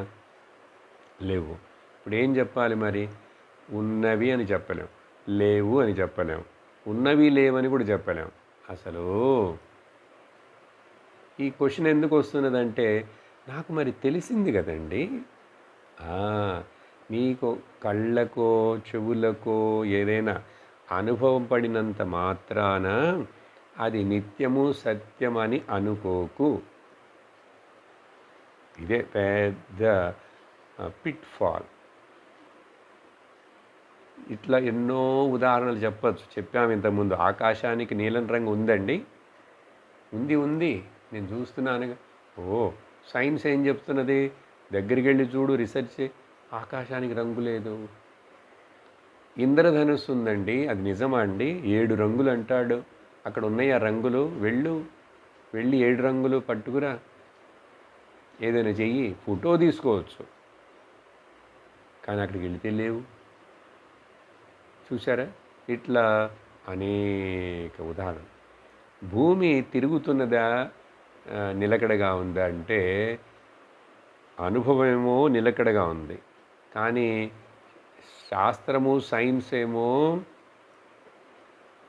లేవు. ఇప్పుడు ఏం చెప్పాలి మరి? ఉన్నవి అని చెప్పలేం, లేవు అని చెప్పలేం, ఉన్నవి లేవని కూడా చెప్పలేం. అసలు ఈ క్వశ్చన్ ఎందుకు వస్తున్నదంటే, నాకు మరి తెలిసింది కదండి. మీకు కళ్ళకో చెవులకో ఏదైనా అనుభవం పడినంత మాత్రాన అది నిత్యము సత్యమని అనుకోకు. ఇదే పెద్ద పిట్ ఫాల్. ఇట్లా ఎన్నో ఉదాహరణలు చెప్పాము ఇంతకుముందు. ఆకాశానికి నీలం రంగు ఉందండి, ఉంది, నేను చూస్తున్నానుగా. సైన్స్ ఏం చెప్తున్నది? దగ్గరికి వెళ్ళి చూడు, రీసెర్చ్. ఆకాశానికి రంగు లేదు. ఇంద్రధనుస్సు ఉందండి, అది నిజమా అండి? 7 రంగులు అంటాడు. అక్కడ ఉన్నాయి ఆ రంగులు. వెళ్ళి 7 రంగులు పట్టుకురా. ఏదైనా చెయ్యి, ఫోటో తీసుకోవచ్చు, కానీ అక్కడికి వెళితే లేవు. చూసారా? ఇట్లా అనేక ఉదాహరణలు. భూమి తిరుగుతున్నదా, నిలకడగా ఉందా అంటే అనుభవమేమో నిలకడగా ఉంది, కానీ శాస్త్రము సైన్స్ ఏమో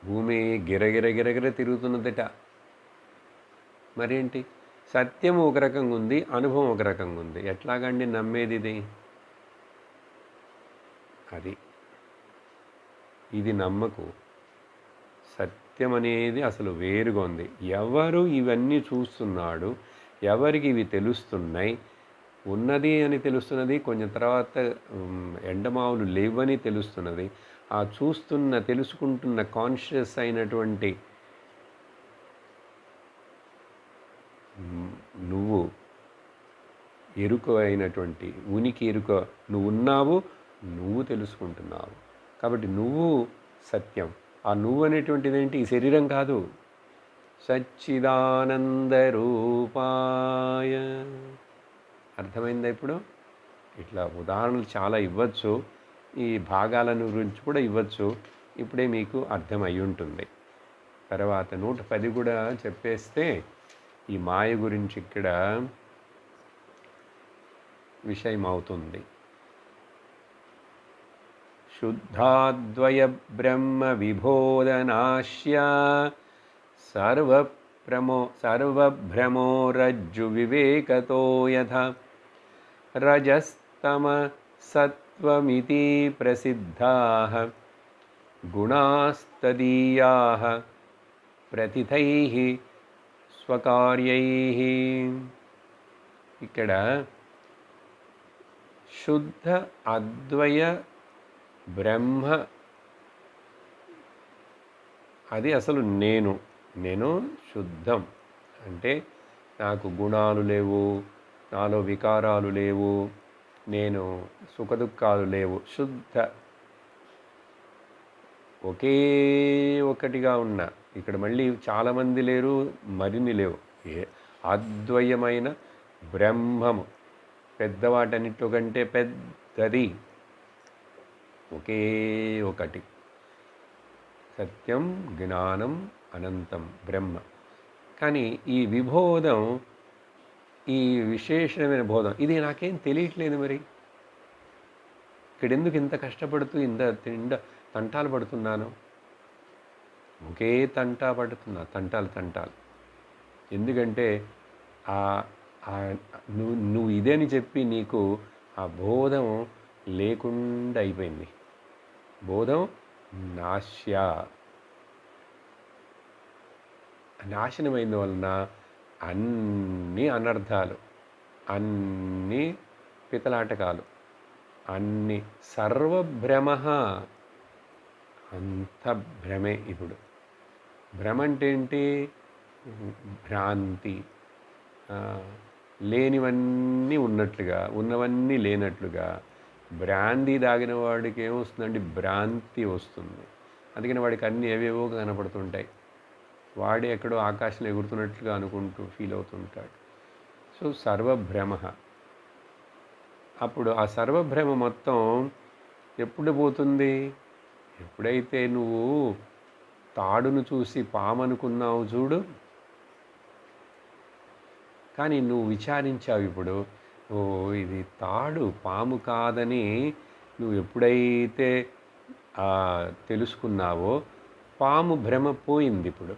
భూమి గిరగిర గిరగిర తిరుగుతున్నదట. మరేంటి? సత్యం ఒక రకంగా ఉంది, అనుభవం ఒక రకంగా ఉంది. ఎట్లాగండి నమ్మేది ఇది? అది ఇది నమ్మకు. సత్యం అనేది అసలు వేరుగా ఉంది. ఎవరు ఇవన్నీ చూస్తున్నాడు, ఎవరికి ఇవి తెలుస్తున్నాయి, ఉన్నది అని తెలుస్తున్నది, కొంచెం తర్వాత ఎండమావులు లేవని తెలుస్తున్నది. ఆ చూస్తున్న తెలుసుకుంటున్న కాన్షియస్ అయినటువంటి నువ్వు, ఎరుక అయినటువంటి ఉనికి ఎరుక, నువ్వు ఉన్నావు, నువ్వు తెలుసుకుంటున్నావు. కాబట్టి నువ్వు సత్యం. ఆ నువ్వు అనేటువంటిది ఏంటి? ఈ శరీరం కాదు. సచ్చిదానంద రూపాయ. అర్థమైందా ఇప్పుడు? ఇట్లా ఉదాహరణలు చాలా ఇవ్వచ్చు, ఈ భాగాలను గురించి కూడా ఇవ్వచ్చు. ఇప్పుడే మీకు అర్థం అయి ఉంటుంది. తర్వాత 110 కూడా చెప్పేస్తే ఈ మాయ గురించి ఇక్కడ విషయం అవుతుంది. శుద్ధాద్వయ బ్రహ్మ విబోధనాశ్య సర్వభ్రమో రజ్జు వివేకతో యథా రజస్తమ సత్వమితి ప్రసిద్ధాః గుణాస్తదీయాః ప్రతిథైః స్వకార్యైః. ఇక్కడ శుద్ధ అద్వయ బ్రహ్మ, అది అసలు నేను శుద్ధం అంటే నాకు గుణాలు లేవు, నాలో వికారాలు లేవు, నేను సుఖదుఖాలు లేవు, శుద్ధ ఒకే ఒకటిగా ఉన్నా. ఇక్కడ మళ్ళీ చాలామంది లేరు, మరిన్ని లేవు. అద్వయమైన బ్రహ్మము, పెద్దవాటన్నిటి కంటే పెద్దది, ఒకే ఒకటి, సత్యం జ్ఞానం అనంతం బ్రహ్మ. కానీ ఈ విబోధం, ఈ విశేషమైన బోధం, ఇది నాకేం తెలియట్లేదు. మరి ఇక్కడ ఎందుకు ఇంత కష్టపడుతూ ఇంత తంటాలు పడుతున్నాను? ఒకే తంటాలు. ఎందుకంటే నువ్వు ఇదేని చెప్పి నీకు ఆ బోధం లేకుండా అయిపోయింది. బోధం నాశనమైన వలన అన్ని అనర్థాలు, అన్ని పితలాటకాలు, అన్ని సర్వభ్రమ, అంత భ్రమే. ఇప్పుడు భ్రమ అంటే ఏంటి? భ్రాంతి, లేనివన్నీ ఉన్నట్లుగా, ఉన్నవన్నీ లేనట్లుగా. బ్రాందీ తాగిన వాడికి ఏమొస్తుందండి? భ్రాంతి వస్తుంది. అందుకని వాడికి అన్నీ ఏవేవో కనపడుతుంటాయి. వాడే ఎక్కడో ఆకాశంలో ఎగురుతున్నట్లుగా అనుకుంటూ ఫీల్ అవుతుంటాడు. సో సర్వభ్రమ. అప్పుడు ఆ సర్వభ్రమ మొత్తం ఎప్పుడు పోతుంది? ఎప్పుడైతే నువ్వు తాడును చూసి పాము అనుకున్నావు చూడు, కానీ నువ్వు విచారించావు ఇప్పుడు, ఓ ఇది తాడు పాము కాదని నువ్వు ఎప్పుడైతే తెలుసుకున్నావో పాము భ్రమ పోయింది ఇప్పుడు.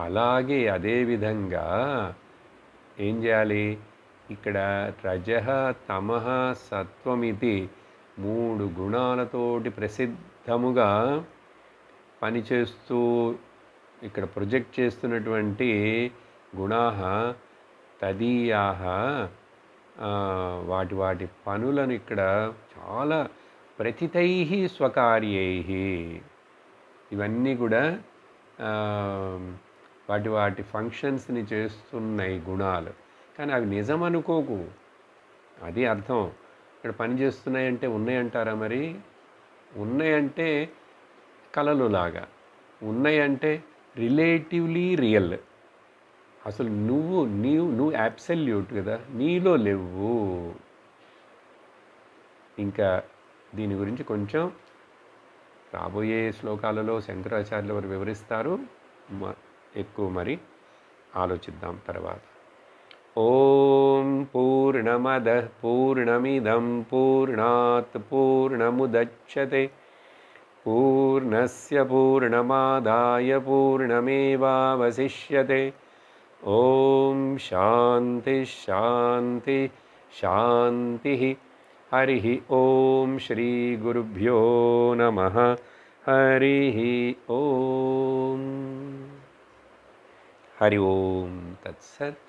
అలాగే అదేవిధంగా ఏం చేయాలి? ఇక్కడ రజః తమః సత్వమితి 3 గుణాలతోటి ప్రసిద్ధముగా పనిచేస్తూ ఇక్కడ ప్రొజెక్ట్ చేస్తున్నటువంటి గుణాః తదీయాః, వాటి పనులను ఇక్కడ చాలా ప్రతితైః స్వకార్యైః, ఇవన్నీ కూడా వాటి ఫంక్షన్స్ని చేస్తున్నాయి గుణాలు. కానీ అవి నిజం అనుకోకు, అది అర్థం. ఇక్కడ పనిచేస్తున్నాయంటే ఉన్నాయంటారా? మరి ఉన్నాయంటే కలలు లాగా, ఉన్నాయంటే రిలేటివ్లీ రియల్, అసలు నువ్వు అబ్సల్యూట్ కదా, నీలో లేవు. ఇంకా దీని గురించి కొంచెం రాబోయే శ్లోకాలలో శంకరాచార్యులు వారు వివరిస్తారు. ఎక్కువ మరి ఆలోచిద్దాం తర్వాత. ఓం పూర్ణమద పూర్ణమిదం పూర్ణాత్ పూర్ణముదచ్యతే పూర్ణస్య పూర్ణమాదాయ పూర్ణమేవావశిష్యతే. ఓం శాంతి శాంతి శాంతి. హరి ఓం శ్రీ గురుభ్యో నమః. హరి ఓం. హరి ఓం తత్సత్.